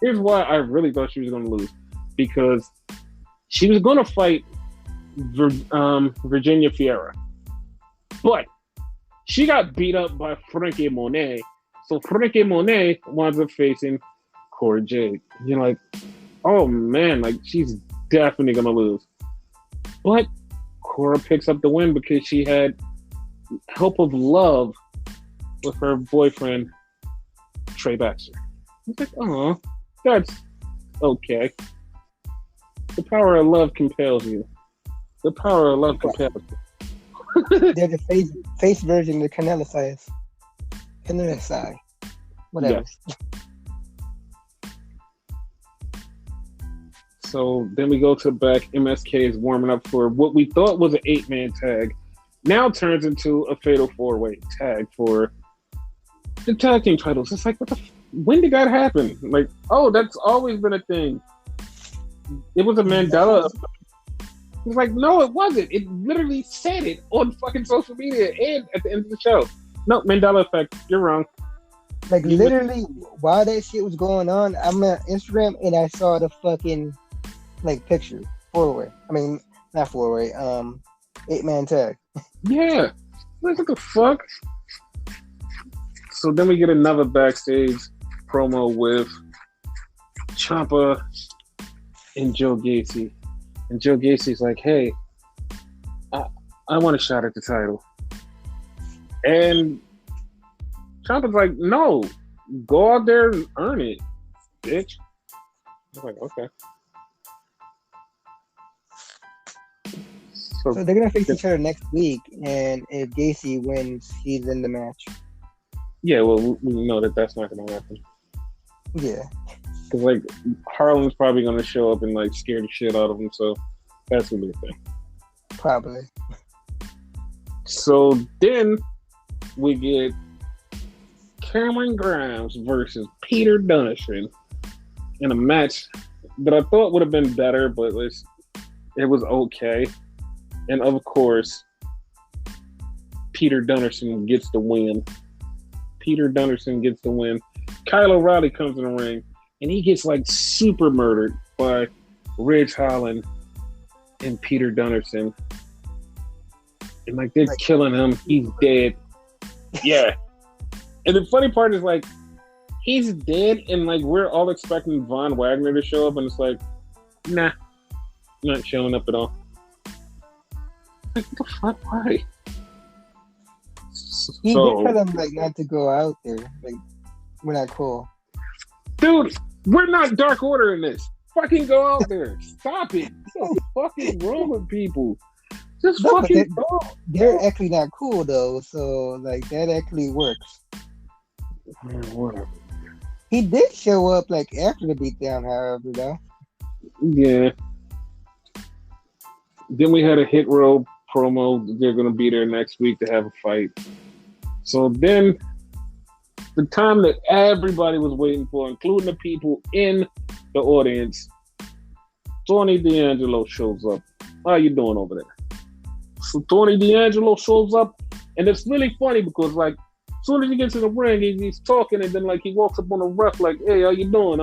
Here's why I really thought she was going to lose. Because she was going to fight Virginia Fiera. But she got beat up by Frankie Monet. So Frankie Monet winds up facing Cora Jade. You're like, oh man, like she's definitely going to lose. But Cora picks up the win because she had help of love with her boyfriend, Trey Baxter. I was like, oh, that's okay. The power of love compels you. The power of love compels you. They're the face version of Canelo size. Canelo size. Whatever. Yes. So then we go to the back. MSK is warming up for what we thought was an 8-man tag. Now turns into a fatal 4-way tag for the tag team titles. It's like, when did that happen? Like, oh, that's always been a thing. It was a Mandela effect. It's like, no, it wasn't. It literally said it on fucking social media and at the end of the show. No, Mandela effect. You're wrong. Like, literally, while that shit was going on, I'm on Instagram and I saw the fucking, like, picture. 4-way. I mean, not 4-way. 8-man tag. Yeah. Like, what the fuck? So then we get another backstage promo with Ciampa and Joe Gacy. And Joe Gacy's like, hey, I want a shot at the title. And Ciampa's like, no, go out there and earn it, bitch. I'm like, okay. So they're going to face each other next week, and if Gacy wins, he's in the match. Yeah, well, we know that that's not going to happen. Yeah. Because, like, Harlem's probably going to show up and, like, scare the shit out of him, so that's going to be a thing. Probably. So then we get Cameron Grimes versus Peter Dunnerson in a match that I thought would have been better, but it was okay. And, of course, Peter Dunnerson gets the win. Peter Dunnerson gets the win. Kyle O'Reilly comes in the ring, and he gets, like, super murdered by Ridge Holland and Peter Dunnerson. And, like, they're killing him. He's dead. Yeah. And the funny part is, like, he's dead, and, like, we're all expecting Von Wagner to show up, and it's like, nah, not showing up at all. Like, what the fuck? Why? He did tell them, like, not to go out there. Like, we're not cool. Dude, we're not Dark Order in this. Fucking go out there. Stop it. What's the fucking wrong with people? Just fucking go. They're actually not cool, though. So, like, that actually works. Whatever. He did show up, like, after the beatdown, however, though. Yeah. Then we had a Hit Row promo. They're going to be there next week to have a fight. So then, the time that everybody was waiting for, including the people in the audience, Tony D'Angelo shows up. How you doing over there? So Tony D'Angelo shows up, and it's really funny because, like, as soon as he gets in the ring, he's talking, and then, like, he walks up on the ref like, hey, how you doing?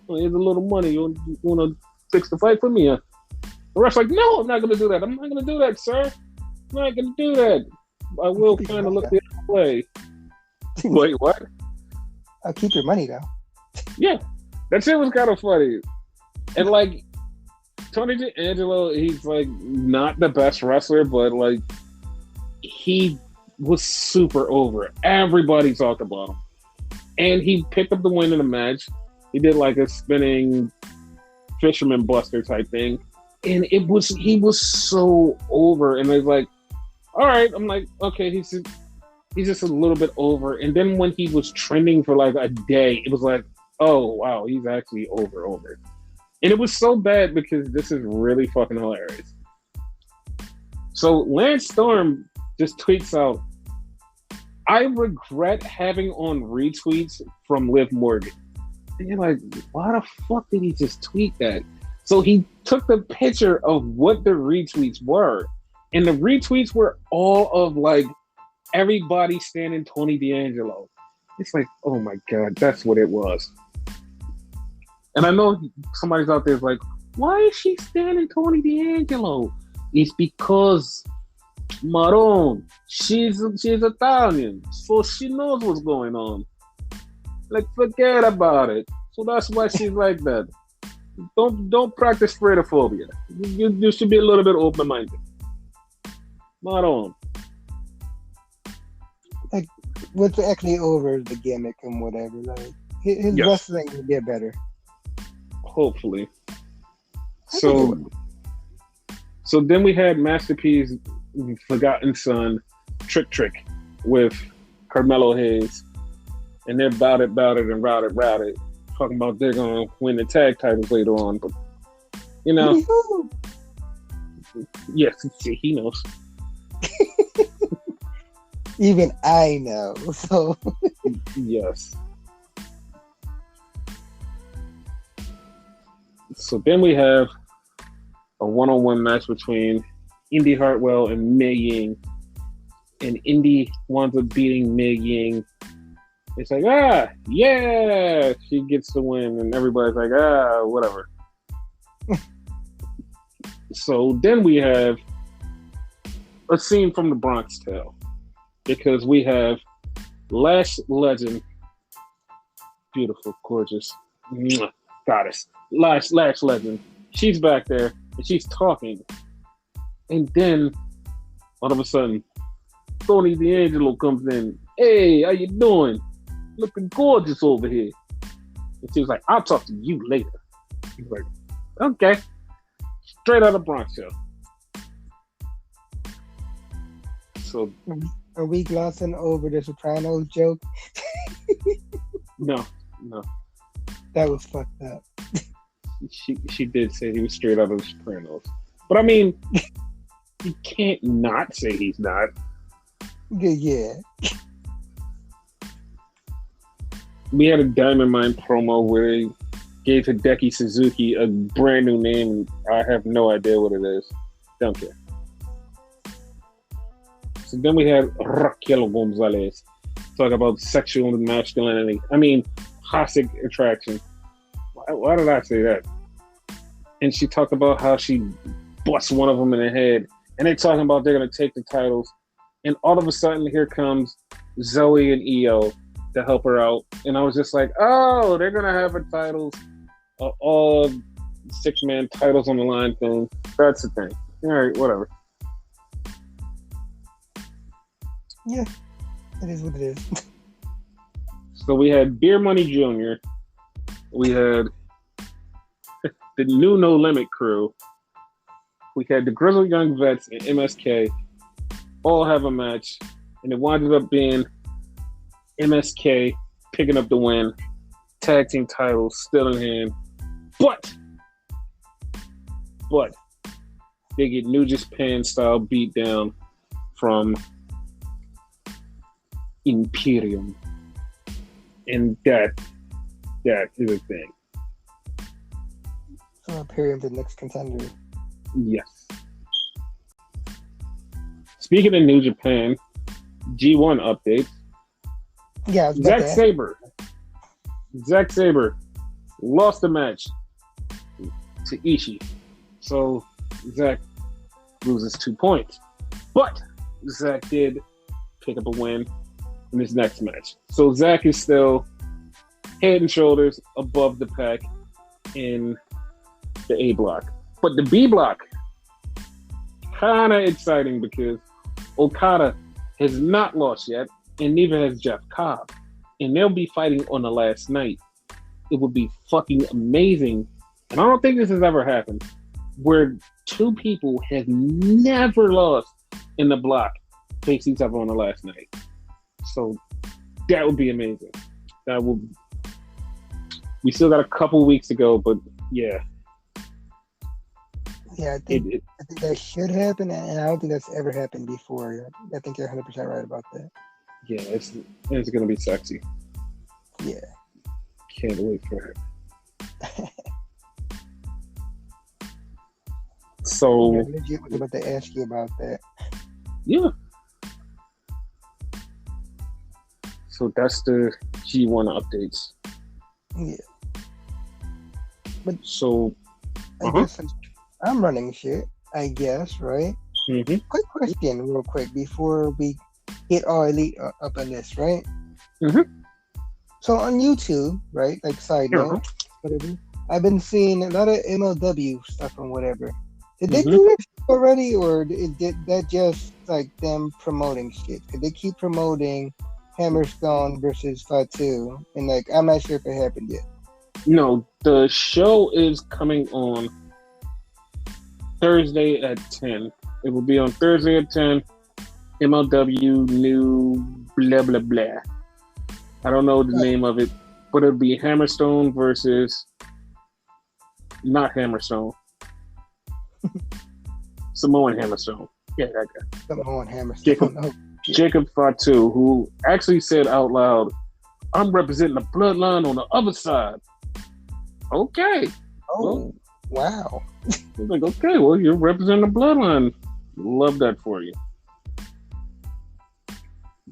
Here's a little money. You want to fix the fight for me? The ref's like, no, I'm not going to do that. I'm not going to do that, sir. I'm not going to do that. I will kind of look the other way. Wait, what? I'll keep your money, though. Yeah, that shit was kind of funny. And, like, Tony D'Angelo, he's, like, not the best wrestler, but, like, he was super over. Everybody talked about him. And he picked up the win in the match. He did, like, a spinning fisherman buster type thing. And he was so over. And it's like, all right. I'm like, okay, he's just a little bit over. And then when he was trending for, like, a day, it was like, oh, wow, he's actually over. And it was so bad because this is really fucking hilarious. So Lance Storm just tweets out, I regret having on retweets from Liv Morgan. And you're like, why the fuck did he just tweet that? So he took the picture of what the retweets were. And the retweets were all of like everybody standing Tony D'Angelo. It's like, oh my God, that's what it was. And I know somebody's out there is like, why is she standing Tony D'Angelo? It's because Maroon, she's Italian, so she knows what's going on. Like, forget about it. So that's why she's like that. Don't practice freightophobia. You should be a little bit open-minded. Maroon. Like, what's actually over the gimmick and whatever. Like, his wrestling will get better. Hopefully. So then we had Master P's Forgotten Son, Trick with Carmelo Hayes. And they're bout it, and routed. Talking about they're going to win the tag titles later on. But, you know. Yes, he knows. Even I know. So yes. So then we have a one-on-one match between Indy Hartwell and Mei Ying. And Indy winds up beating Mei Ying. It's like, yeah, she gets the win. And everybody's like, whatever. So then we have a scene from the Bronx Tale. Because we have Lash Legend. Beautiful, gorgeous. Goddess. Lash Legend. She's back there and she's talking. And then all of a sudden, Tony D'Angelo comes in. Hey, how you doing? Looking gorgeous over here. And she was like, I'll talk to you later. He's like, okay. Straight out of Bronx Show. So are we glossing over the Sopranos joke? No. That was fucked up. She did say he was straight out of the Sopranos. But I mean, you can't not say he's not. Yeah. We had a Diamond Mine promo where he gave Hideki Suzuki a brand new name, and I have no idea what it is. Don't care. So then we had Raquel Gonzalez talk about sexual masculinity. I mean, toxic attraction. Why did I say that? And she talked about how she busts one of them in the head, and they're talking about they're going to take the titles. And all of a sudden, here comes Zoe and Io to help her out. And I was just like, oh, they're going to have a titles, all 6-man titles on the line thing. That's the thing. All right, whatever. Yeah, it is what it is. So we had Beer Money Jr. We had the new No Limit crew. We had the Grizzled Young Vets and MSK all have a match. And it winded up being MSK picking up the win. Tag team titles still in hand. But they get New Japan style beat down from Imperium. And that is a thing. So Imperium's the next contender. Yes. Speaking of New Japan, G1 updates. Yeah, Zack Sabre lost the match to Ishii. So Zack loses 2 points. But Zack did pick up a win in his next match. So Zack is still head and shoulders above the pack in the A block. But the B block, kind of exciting because Okada has not lost yet, and neither has Jeff Cobb. And they'll be fighting on the last night. It would be fucking amazing. And I don't think this has ever happened, where two people have never lost in the block face each other on the last night. So that would be amazing. We still got a couple weeks to go, but yeah. Yeah, I think that should happen, and I don't think that's ever happened before. I think you're 100% right about that. Yeah, it's gonna be sexy. Yeah. Can't wait for it. So Yeah, legit was about to ask you about that. yeah. So that's the G1 updates. Yeah. But So I guess since I'm running shit, I guess, right? mm-hmm. Quick question, real quick, before we hit All Elite up on this, right? Mm-hmm. So on YouTube, right? Like side Uh-huh. note, whatever. I've been seeing a lot of MLW stuff and whatever. Did they Mm-hmm. do this already, or did that just like them promoting shit? Could they keep promoting Hammerstone versus Fatu? And like, I'm not sure if it happened yet. No, the show is coming on Thursday at 10. It will be on Thursday at 10. MLW new blah blah blah. I don't know the name of it, but it'll be Hammerstone versus not Hammerstone. Samoan Hammerstone. Yeah, that guy. Samoan Hammerstone. Jacob Fatu, who actually said out loud, I'm representing the bloodline on the other side. Okay. Oh, wow. I was like, okay, well, you're representing the bloodline. Love that for you.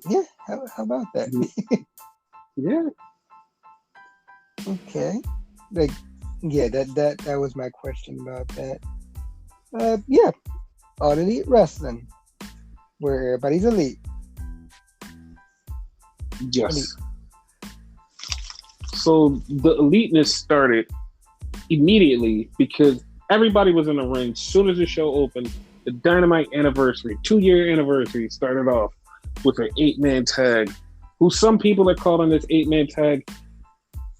Yeah, how about that? Yeah. Okay. Like, yeah, that was my question about that. Yeah, All Elite Wrestling, where everybody's elite. Yes. Elite. So the eliteness started immediately because everybody was in the ring. As soon as the show opened, the Dynamite anniversary, 2-year anniversary, started off with an 8-man tag. Who some people are calling this 8-man tag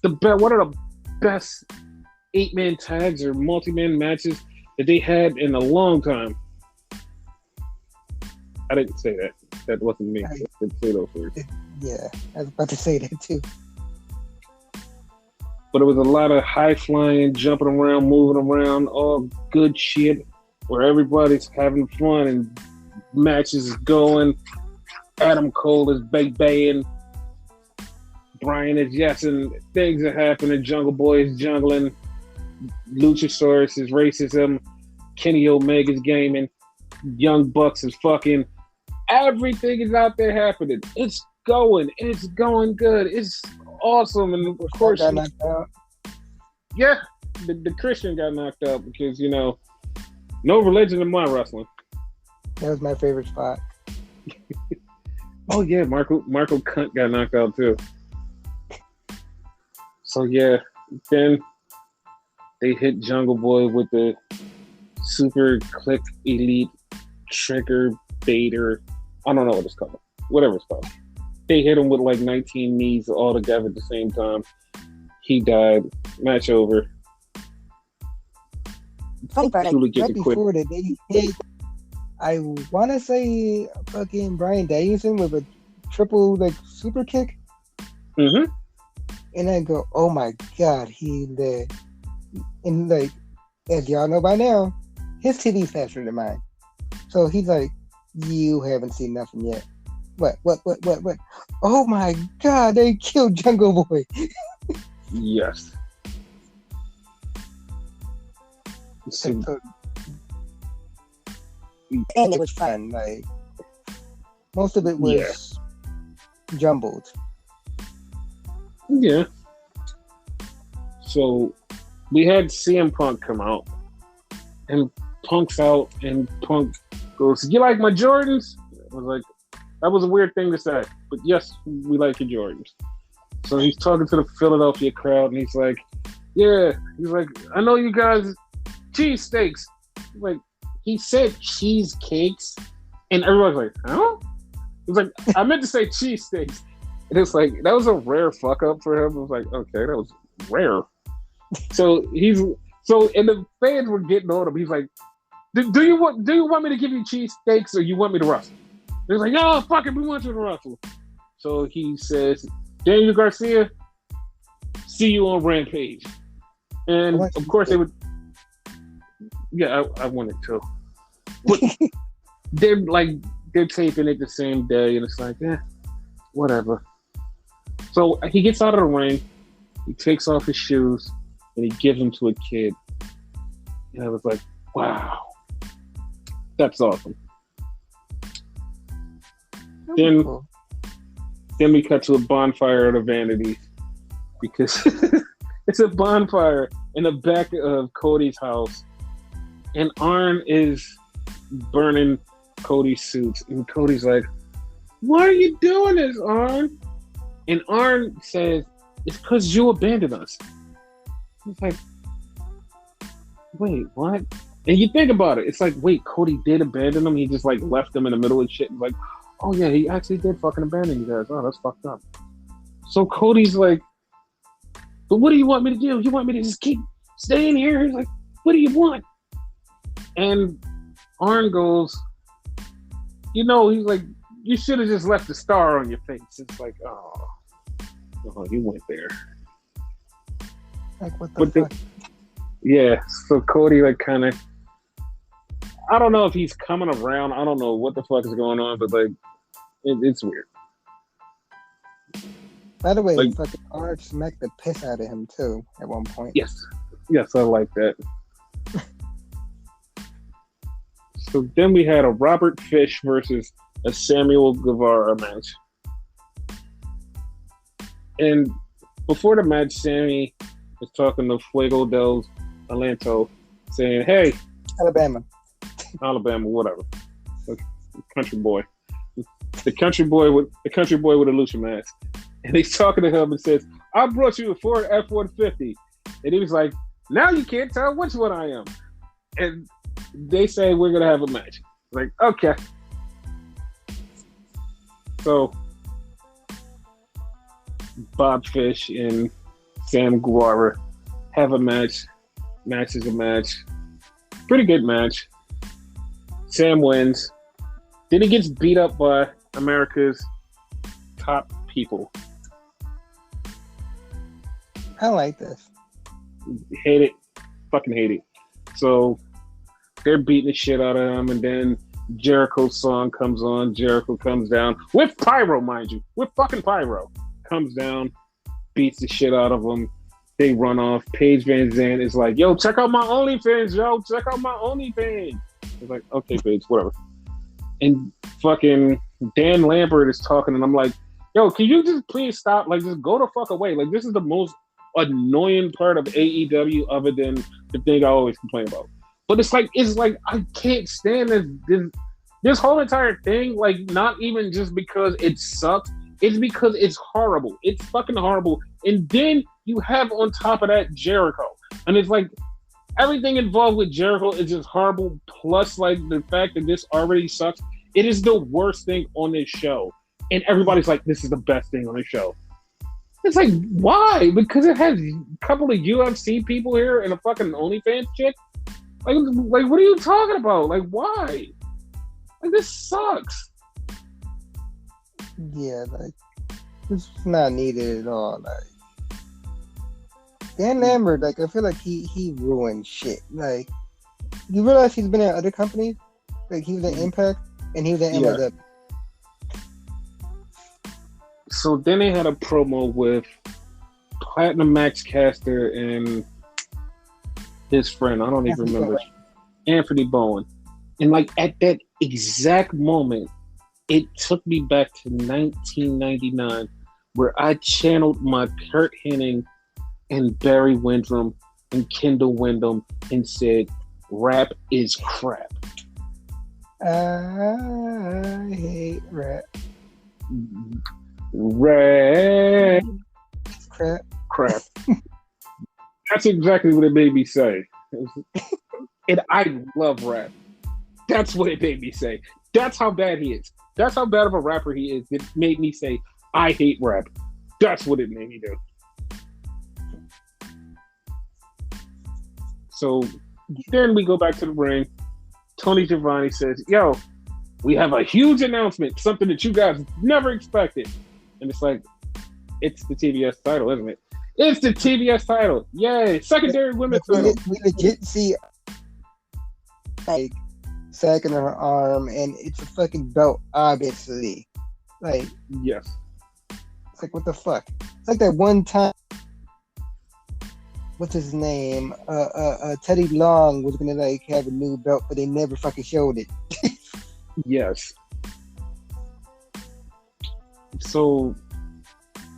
one of the best 8-man tags or multi-man matches that they had in a long time. I didn't say that. That wasn't me. I didn't say those words. Yeah, I was about to say that too. But it was a lot of high flying, jumping around, moving around, all good shit where everybody's having fun and matches is going. Adam Cole is baying. Brian is yesing. Things are happening. Jungle Boy is jungling. Luchasaurus is racism. Kenny Omega's gaming. Young Bucks is fucking. Everything is out there happening. It's going good. It's awesome. And of course, yeah, the Christian got knocked out because, no religion in my wrestling. That was my favorite spot. Oh yeah, Marco Cunt got knocked out too. So yeah, then they hit Jungle Boy with the Super Click Elite Trigger Baiter. I don't know what it's called. Whatever it's called. They hit him with like 19 knees all together at the same time. He died. Match over. Funny part, right before that, they hit, I want to say, fucking Bryan Danielson with a triple super kick. Mm-hmm. And I go, oh my god, he lit. And as y'all know by now, his TV's faster than mine. So he's like, you haven't seen nothing yet. What? Oh my god, they killed Jungle Boy. Yes. And it was fun. Most of it was jumbled. Yeah. So we had CM Punk come out, and Punk's out, and Punk goes, "You like my Jordans?" I was like, that was a weird thing to say, but yes, we like your Jordans. So he's talking to the Philadelphia crowd, and he's like, "Yeah," he's like, "I know you guys cheesesteaks." Like, he said cheesecakes, and everyone's like, "Huh?" He's like, "I meant to say cheesesteaks." And it's like, that was a rare fuck up for him. I was like, okay, that was rare. So and the fans were getting on him. He's like, do you want me to give you cheesesteaks or you want me to wrestle? They're like, no, fuck it, we want you to wrestle. So he says, Daniel Garcia, see you on Rampage. And of course they would. Yeah, I wanted to. But they're taping it the same day, and it's like, whatever. So he gets out of the ring, he takes off his shoes, and he gives them to a kid. And I was like, wow, that's awesome. Then we cut to a bonfire at the Vanities because it's a bonfire in the back of Cody's house, and Arn is burning Cody's suits, and Cody's like, "Why are you doing this, Arn?" And Arn says, "It's because you abandoned us." It's like, wait, what? And you think about it, it's like, wait, Cody did abandon him. He just like left them in the middle of shit. Like, oh yeah, he actually did fucking abandon you guys. Oh, that's fucked up. So Cody's like, but what do you want me to do? You want me to just keep staying here? He's like, what do you want? And Arn goes, he's like, you should have just left the star on your face. It's like, oh, you went there. Like, what the fuck? Yeah, so Cody like kind of, I don't know if he's coming around. I don't know what the fuck is going on, but like, it's weird. By the way, like, fucking Arn smacked the piss out of him too at one point. Yes, I like that. So then we had a Robert Fish versus a Samuel Guevara match. And before the match, Sammy was talking to Fuego del Alanto, saying, "Hey, Alabama, whatever, country boy, the country boy with a lucha mask." And he's talking to him and says, "I brought you a Ford F-150," and he was like, "Now you can't tell which one I am." And they say, "We're gonna have a match." Like, okay. So Bob Fish and Sam Guevara have a match. Match is a match. Pretty good match. Sam wins. Then he gets beat up by America's top people. I like this. Hate it. Fucking hate it. So they're beating the shit out of him, and then Jericho's song comes on. Jericho comes down with pyro, mind you. With fucking pyro. Comes down, beats the shit out of him. They run off. Paige Van Zandt is like, "Yo, check out my OnlyFans, yo. Check out my OnlyFans." It's like, okay, Paige, whatever. And fucking Dan Lambert is talking, and I'm like, "Yo, can you just please stop? Like, just go the fuck away. Like, this is the most annoying part of AEW other than the thing I always complain about." But it's like I can't stand this whole entire thing. Like, not even just because it sucks. It's because it's horrible. It's fucking horrible. And then you have on top of that Jericho. And it's like everything involved with Jericho is just horrible. Plus, like, the fact that this already sucks. It is the worst thing on this show. And everybody's like, this is the best thing on the show. It's like, why? Because it has a couple of UFC people here and a fucking OnlyFans chick? Like, what are you talking about? Like, why? Like, this sucks. Yeah, like, this is not needed at all. Like, Dan Lambert, like, I feel like he ruined shit. Like, you realize he's been at other companies? Like, he was at Impact and he was at MLW. So then they had a promo with Platinum Max Caster and his friend, I don't even remember, Anthony Bowen. And like at that exact moment, it took me back to 1999, where I channeled my Kurt Hennig and Barry Windham and Kendall Windham and said, "Rap is crap." I hate rap. Rap. Crap. That's exactly what it made me say. And I love rap. That's what it made me say. That's how bad he is. That's how bad of a rapper he is. It made me say, I hate rap. That's what it made me do. So then we go back to the ring. Tony Schiavone says, "Yo, we have a huge announcement, something that you guys never expected." And it's like, it's the TBS title, isn't it? It's the TBS title. Yay. Secondary women's title. We legit see, like, sagging her arm, and it's a fucking belt, obviously. Like, yes. It's like, what the fuck? It's like that one time. What's his name? Teddy Long was gonna like have a new belt, but they never fucking showed it. Yes. So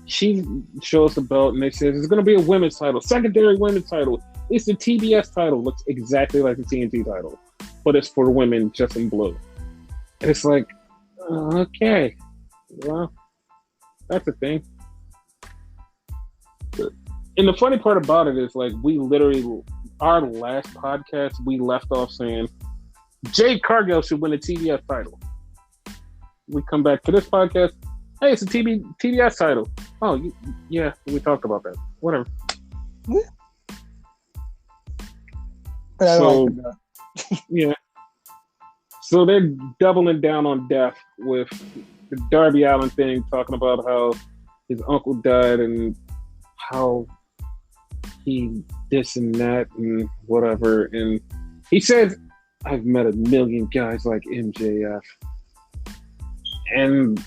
she shows the belt and they says it's gonna be a women's title, secondary women's title. It's the TBS title. Looks exactly like the TNT title, but it's for women, just in blue. And it's like, okay, well, that's a thing. And the funny part about it is, like, we literally, our last podcast, we left off saying Jade Cargill should win the TBS title. We come back to this podcast. Hey, it's a TBS title. Oh, yeah, we talked about that. Whatever. Yeah. But I don't like it. Yeah. So they're doubling down on death with the Darby Allin thing, talking about how his uncle died and how he this and that and whatever. And he says, I've met a million guys like MJF. And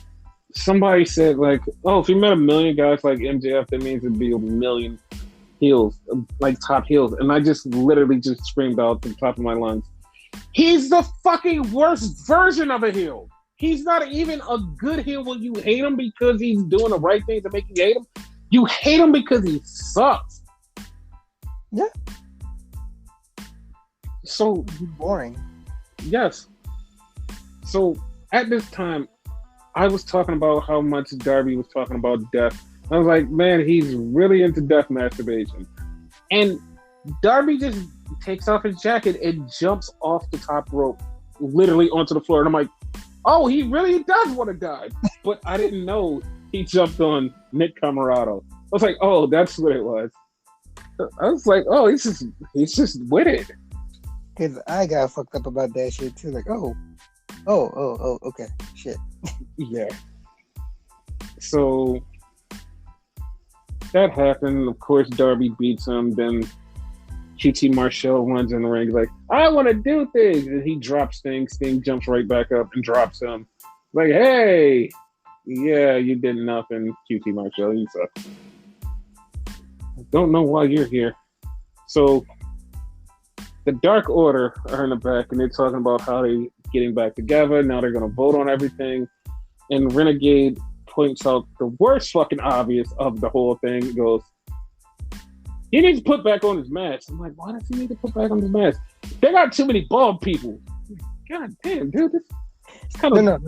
somebody said, like, oh, if you met a million guys like MJF, that means it'd be a million heels, like top heels. And I just literally just screamed out to the top of my lungs, he's the fucking worst version of a heel. He's not even a good heel when you hate him because he's doing the right thing to make you hate him. You hate him because he sucks. Yeah. So he's boring. Yes. So at this time, I was talking about how much Darby was talking about death. I was like, man, he's really into death masturbation. And Darby just takes off his jacket and jumps off the top rope, literally onto the floor. And I'm like, oh, he really does want to die. But I didn't know he jumped on Nick Camarado. I was like, oh, that's what it was. I was like, oh, he's just with it. Because I got fucked up about that shit too. Like, oh, okay, shit. Yeah. So that happened. Of course, Darby beats him. Then QT Marshall runs in the ring. He's like, I want to do things. And he drops Sting. Sting jumps right back up and drops him. Like, hey, yeah, you did nothing, QT Marshall. You suck. I don't know why you're here. So the Dark Order are in the back, and they're talking about how they're getting back together. Now they're going to vote on everything. And Renegade points out the worst fucking obvious of the whole thing. He goes, he needs to put back on his mask. I'm like, why does he need to put back on his mask? They got too many bald people. God damn, dude. It's kind of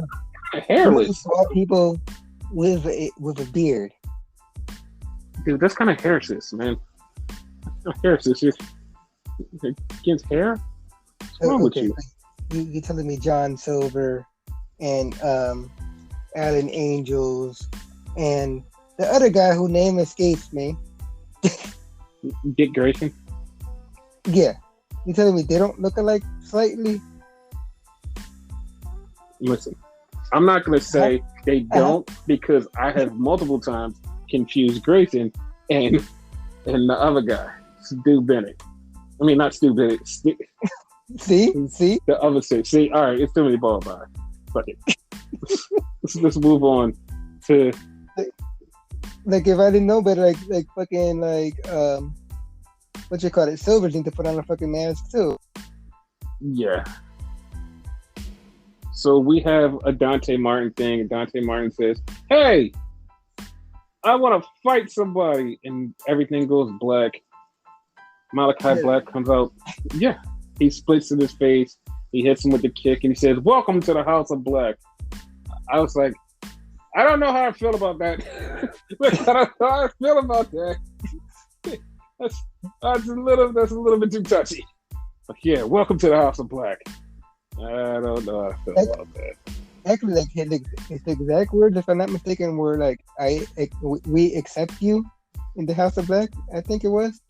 hairless. Bald people with a beard. Dude, that's kind of hairless, man. Hairless. Against hair? What's wrong with you? You're telling me John Silver and Alan Angels and the other guy whose name escapes me. Dick Grayson? Yeah. You're telling me they don't look alike slightly? Listen, I'm not going to say they don't because I have multiple times confused Grayson and the other guy, Stu Bennett. I mean, not Stu Bennett. See? The other six. See, all right, it's too many ball by. Fuck it. Let's move on to. Like, if I didn't know better, like fucking, what you call it? Silver need to put on a fucking mask too. Yeah. So we have a Dante Martin thing, and Dante Martin says, hey, I want to fight somebody, and everything goes black. Malachi Black comes out. Yeah. He splits in his face. He hits him with the kick, and he says, welcome to the House of Black. I was like, I don't know how I feel about that. I don't know how I feel about that. That's a little bit too touchy. But yeah, welcome to the House of Black. I don't know how I feel about that. Actually, like his exact words, if I'm not mistaken, were like, we accept you in the House of Black, I think it was.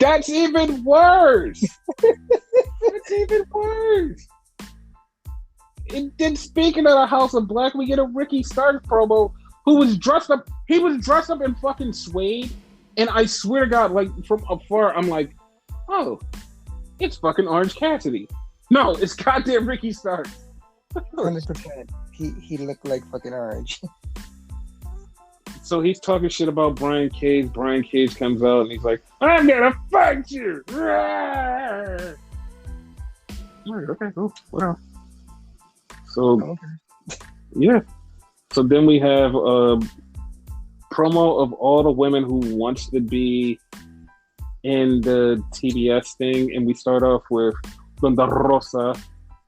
That's even worse. That's even worse. And then speaking of the House of Black, we get a Ricky Starks promo who was dressed up. He was dressed up in fucking suede, and I swear to God, like from afar, I'm like, oh, it's fucking Orange Cassidy. No, it's goddamn Ricky Starks. 100%. He looked like fucking Orange. So he's talking shit about Brian Cage. Brian Cage comes out and he's like, "I'm gonna fight you." I'm like, okay, cool, whatever. So yeah. So then we have a promo of all the women who wants to be in the TBS thing, and we start off with Linda Rosa,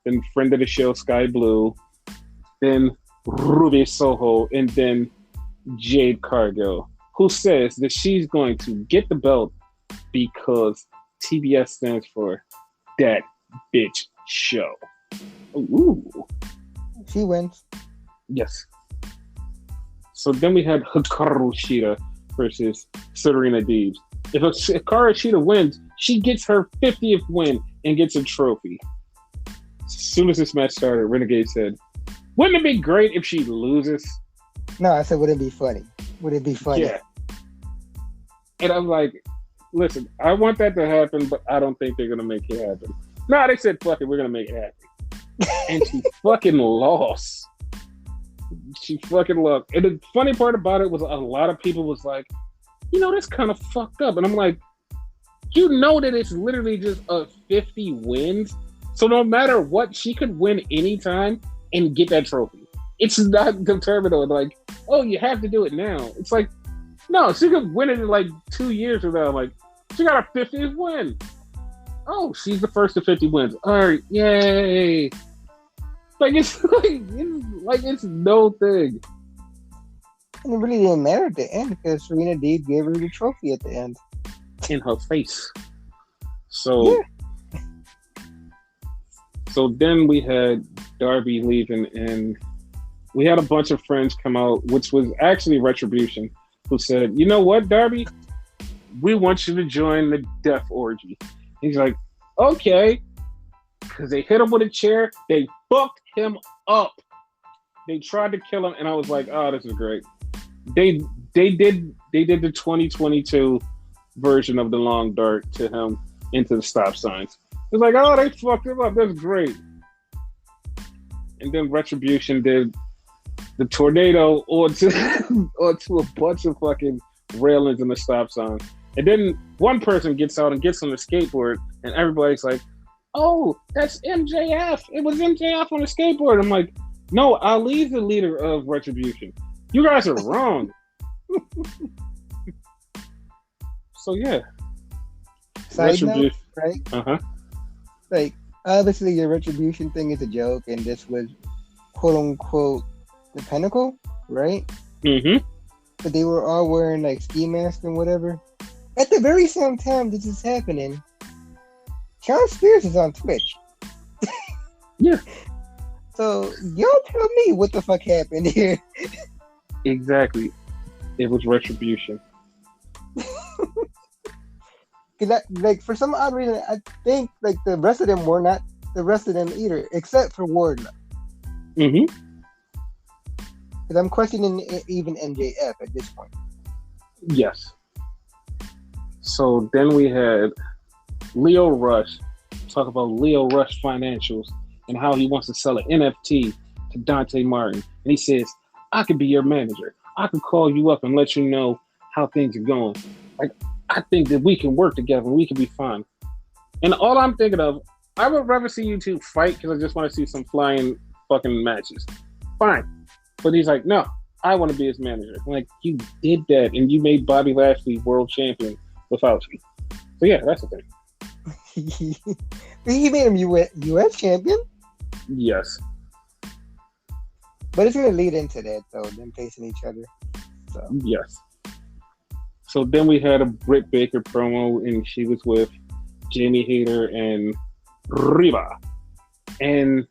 then friend of the show Sky Blue, then Ruby Soho, and then Jade Cargill, who says that she's going to get the belt because TBS stands for That Bitch Show. Ooh. She wins. Yes. So then we had Hikaru Shida versus Serena Deeb. If Hikaru Shida wins, she gets her 50th win and gets a trophy. As soon as this match started, Renegade said, "Wouldn't it be great if she loses?" No, I said, would it be funny? Would it be funny? Yeah. And I'm like, listen, I want that to happen, but I don't think they're going to make it happen. No, they said, fuck it, we're going to make it happen. And she fucking lost. She fucking lost. And the funny part about it was a lot of people was like, that's kind of fucked up. And I'm like, that it's literally just a 50 wins. So no matter what, she could win anytime and get that trophy. It's not determined on like, oh, you have to do it now. It's like, no, she could win it in like 2 years from now. Like, she got her 50th win. Oh, she's the first to 50 wins. All right, yay! It's no thing. And it really didn't matter at the end because Serena Deeb gave her the trophy at the end. In her face. So, yeah. So then we had Darby leaving, and we had a bunch of friends come out, which was actually Retribution, who said, "You know what, Darby? We want you to join the Death Orgy." He's like, "Okay." Because they hit him with a chair. They fucked him up. They tried to kill him, and I was like, "Oh, this is great." They did the 2022 version of the long dart to him into the stop signs. It's like, oh, they fucked him up. That's great. And then Retribution did the tornado onto a bunch of fucking railings in the stop sign. And then one person gets out and gets on the skateboard, and everybody's like, "Oh, that's MJF. It was MJF on the skateboard." I'm like, no, Ali's the leader of Retribution. You guys are wrong. So yeah. Side note, right? Uh-huh. Like, obviously your Retribution thing is a joke, and this was quote unquote the Pinnacle, right? Mm-hmm. But they were all wearing like ski masks and whatever. At the very same time this is happening, Sean Spears is on Twitch. Yeah. So y'all tell me what the fuck happened here. Exactly. It was Retribution. Cause for some odd reason, I think like the rest of them were not the rest of them either, except for Wardlow. Mm-hmm. Because I'm questioning even MJF at this point. Yes. So then we had Leo Rush talk about Leo Rush financials and how he wants to sell an NFT to Dante Martin. And he says, "I could be your manager. I could call you up and let you know how things are going. Like, I think that we can work together and we can be fine." And all I'm thinking of, I would rather see you two fight because I just want to see some flying fucking matches. Fine. But he's like, "No, I want to be his manager." I'm like, you did that and you made Bobby Lashley world champion without you. So yeah, that's the thing. He made him U.S. champion? Yes. But it's going to lead into that, though, them facing each other. So. Yes. So then we had a Britt Baker promo, and she was with Jamie Hayter and Riva. And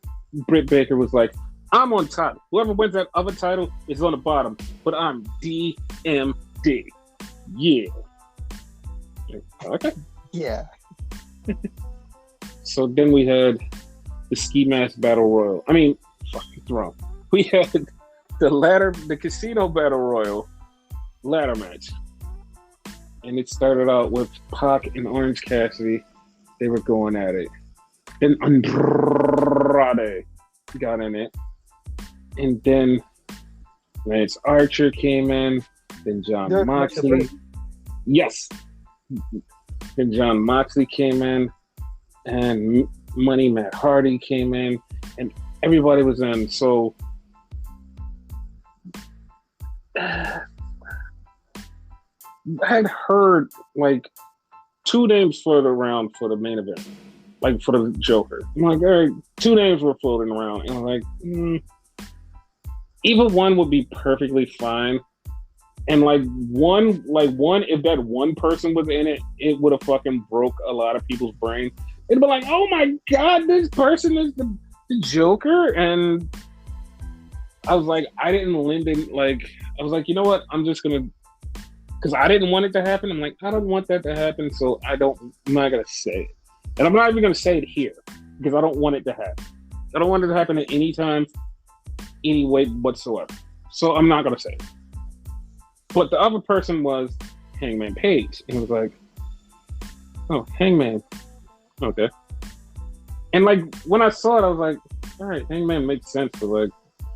Britt Baker was like, "I'm on top. Whoever wins that other title is on the bottom, but I'm DMD. Yeah." Okay. Yeah. So then we had the Ski Mask Battle Royal. I mean, fucking wrong. We had the Casino Battle Royal ladder match. And it started out with Pac and Orange Cassidy. They were going at it. Then Andrade got in it. And then Lance Archer came in. Then John They're a commercial Moxley. break. Yes. Then John Moxley came in, and Money Matt Hardy came in, and everybody was in. So I had heard like 2 names floated around for the main event, like for the Joker. I'm like, all right, 2 names were floating around, and I'm like, either one would be perfectly fine. And one, if that one person was in it, it would have fucking broke a lot of people's brain. It'd be like, oh my god, this person is the Joker, and I was like, I didn't lend it. Like, I was like, you know what? I'm just gonna, because I didn't want it to happen. I'm like, I don't want that to happen, so I'm not gonna say it, and I'm not even gonna say it here because I don't want it to happen. I don't want it to happen at any time, any way whatsoever. So I'm not gonna say it. But the other person was Hangman Page, and it was like, oh, Hangman, okay. And like when I saw it, I was like, all right, Hangman makes sense, but like,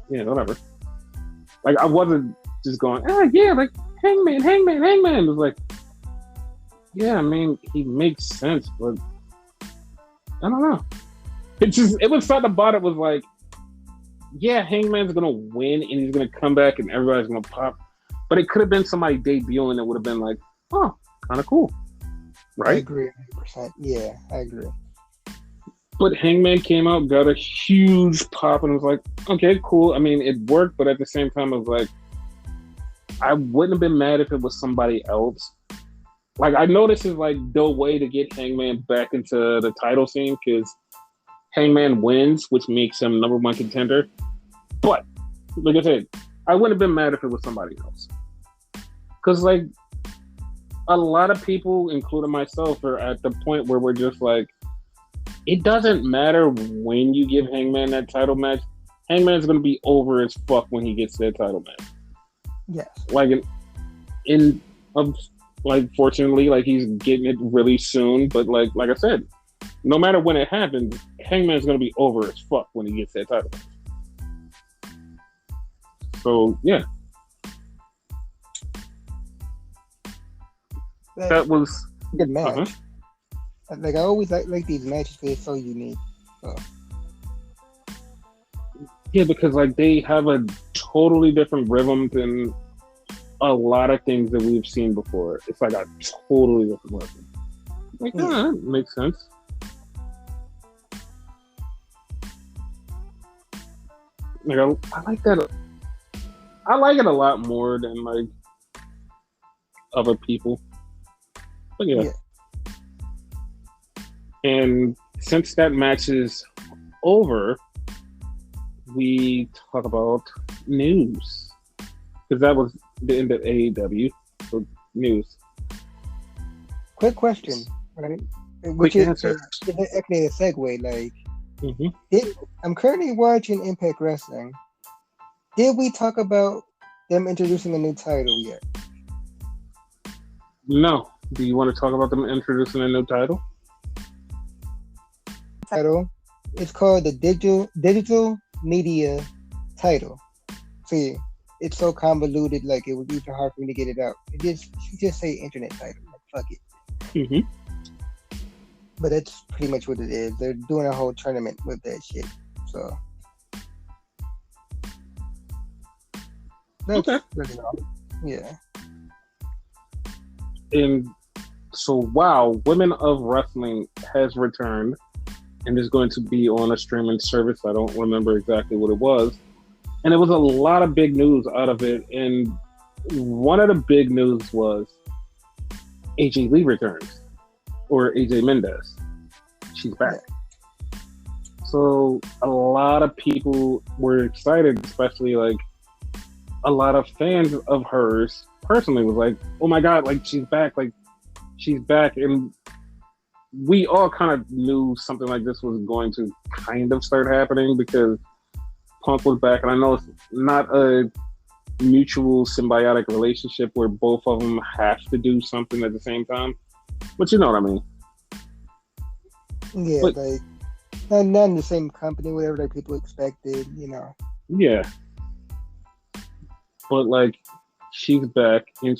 yeah, whatever. Like I wasn't just going, yeah, like Hangman. It was like, yeah, I mean, he makes sense, but I don't know. It was something about it was like, yeah, Hangman's gonna win and he's gonna come back and everybody's gonna pop. But it could have been somebody debuting that would have been like, oh, kind of cool. Right? I agree 100%. Yeah, I agree. But Hangman came out, got a huge pop, and was like, okay, cool. I mean, it worked, but at the same time, I was like, I wouldn't have been mad if it was somebody else. Like, I know this is like the way to get Hangman back into the title scene because Hangman wins, which makes him number 1 contender. But, like I said, I wouldn't have been mad if it was somebody else. Because, like, a lot of people, including myself, are at the point where we're just like, it doesn't matter when you give Hangman that title match. Hangman's going to be over as fuck when he gets that title match. Yes. Like, fortunately, like, he's getting it really soon. But, like I said, no matter when it happens, Hangman's going to be over as fuck when he gets that title match. So, yeah. That was a good match. Like, I always like these matches because they're so unique. So. Yeah, because like they have a totally different rhythm than a lot of things that we've seen before. It's like a totally different rhythm. Like, that makes sense. Like, I like that. I like it a lot more than like other people. But yeah. And since that match is over, we talk about news. Because that was the end of AEW. So news. Quick question, right? Which is actually a segue. Like, I'm currently watching Impact Wrestling. Did we talk about them introducing a new title yet? No. Do you want to talk about them introducing a new title? It's called the digital media title. See, it's so convoluted, like it was even hard for me to get it out. You just say internet title, like fuck it. But that's pretty much what it is. They're doing a whole tournament with that shit. So that's really all. Yeah. And so, wow, Women of Wrestling has returned and is going to be on a streaming service. I don't remember exactly what it was. And there was a lot of big news out of it. And one of the big news was AJ Lee returns, or AJ Mendez. She's back. So a lot of people were excited, especially like a lot of fans of hers personally was like, oh my God, like she's back. And we all kind of knew something like this was going to kind of start happening because Punk was back. And I know it's not a mutual symbiotic relationship where both of them have to do something at the same time. But you know what I mean? Yeah, like not in the same company, whatever like people expected, you know. Yeah. But like she's back, and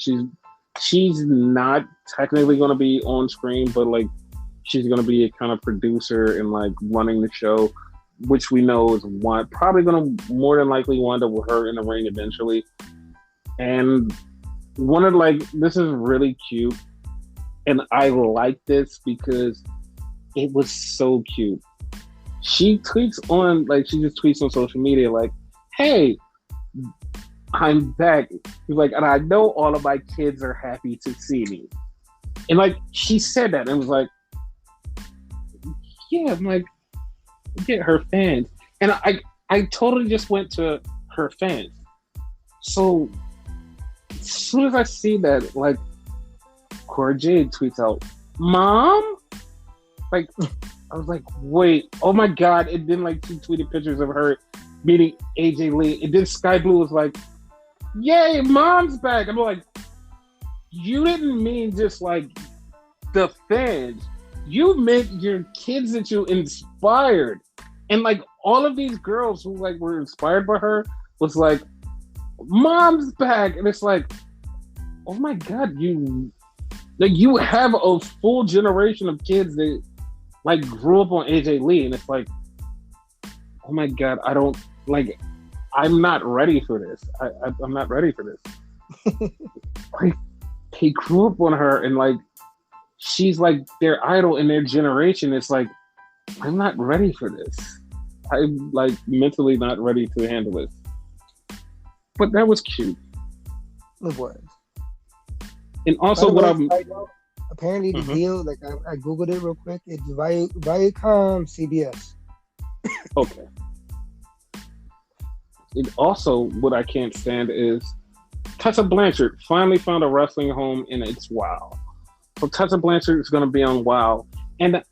she's not technically going to be on screen, but like she's going to be a kind of producer and like running the show, which we know is probably going to more than likely wind up with her in the ring eventually. And this is really cute, and I like this because it was so cute. She just tweets on social media like, "Hey, I'm back." He's like, "And I know all of my kids are happy to see me." And like she said that and was like, "Yeah," I'm like, "Get her fans." And I totally just went to her fans. So as soon as I see that, like, Cora Jade tweets out, "Mom?" Like, I was like, wait, oh my God. And then, like, she tweeted pictures of her meeting AJ Lee. And then Sky Blue was like, "Yay, Mom's back." I'm like, you didn't mean just, like, the fans. You meant your kids that you inspired. And, like, all of these girls who, like, were inspired by her was like, "Mom's back." And it's like, oh my God, you have a full generation of kids that like grew up on AJ Lee, and it's like, oh my God, I'm not ready for this. I'm not ready for this. Like, they grew up on her, and like she's like their idol in their generation. It's like, I'm not ready for this. I'm like mentally not ready to handle this. But that was cute. It was. And also, apparently the deal, like I googled it real quick. It's Viacom CBS. Okay. And also, what I can't stand is Tessa Blanchard finally found a wrestling home, and it's WoW. So Tessa Blanchard is going to be on WoW, and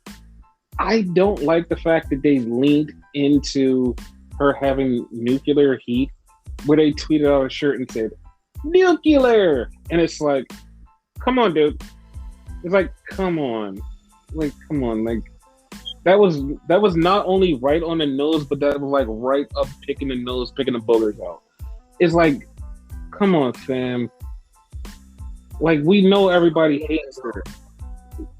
I don't like the fact that they leaned into her having nuclear heat, where they tweeted out a shirt and said "nuclear," and it's like, come on, dude. It's like, come on, like that was not only right on the nose, but that was like right up picking the nose, picking the boogers out. It's like, come on, fam. Like, we know everybody hates her.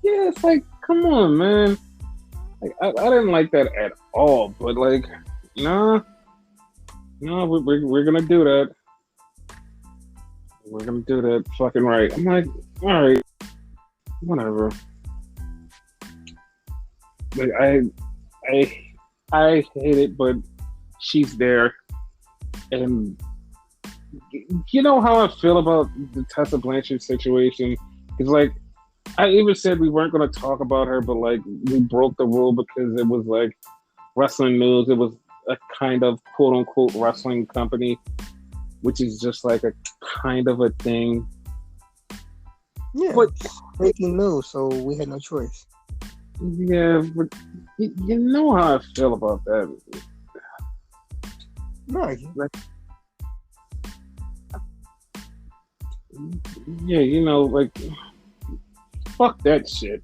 Yeah, it's like, come on, man. Like, I didn't like that at all, but like, no, we're gonna do that. We're gonna do that fucking right. I'm like, all right, whatever. Like, I hate it, but she's there, and you know how I feel about the Tessa Blanchard situation. It's like, I even said we weren't going to talk about her, but like we broke the rule because it was like wrestling news. It was a kind of quote unquote wrestling company, which is just like a kind of a thing. Yeah, but breaking news, so we had no choice. Yeah, but you know how I feel about that. No, yeah, you know, like, fuck that shit.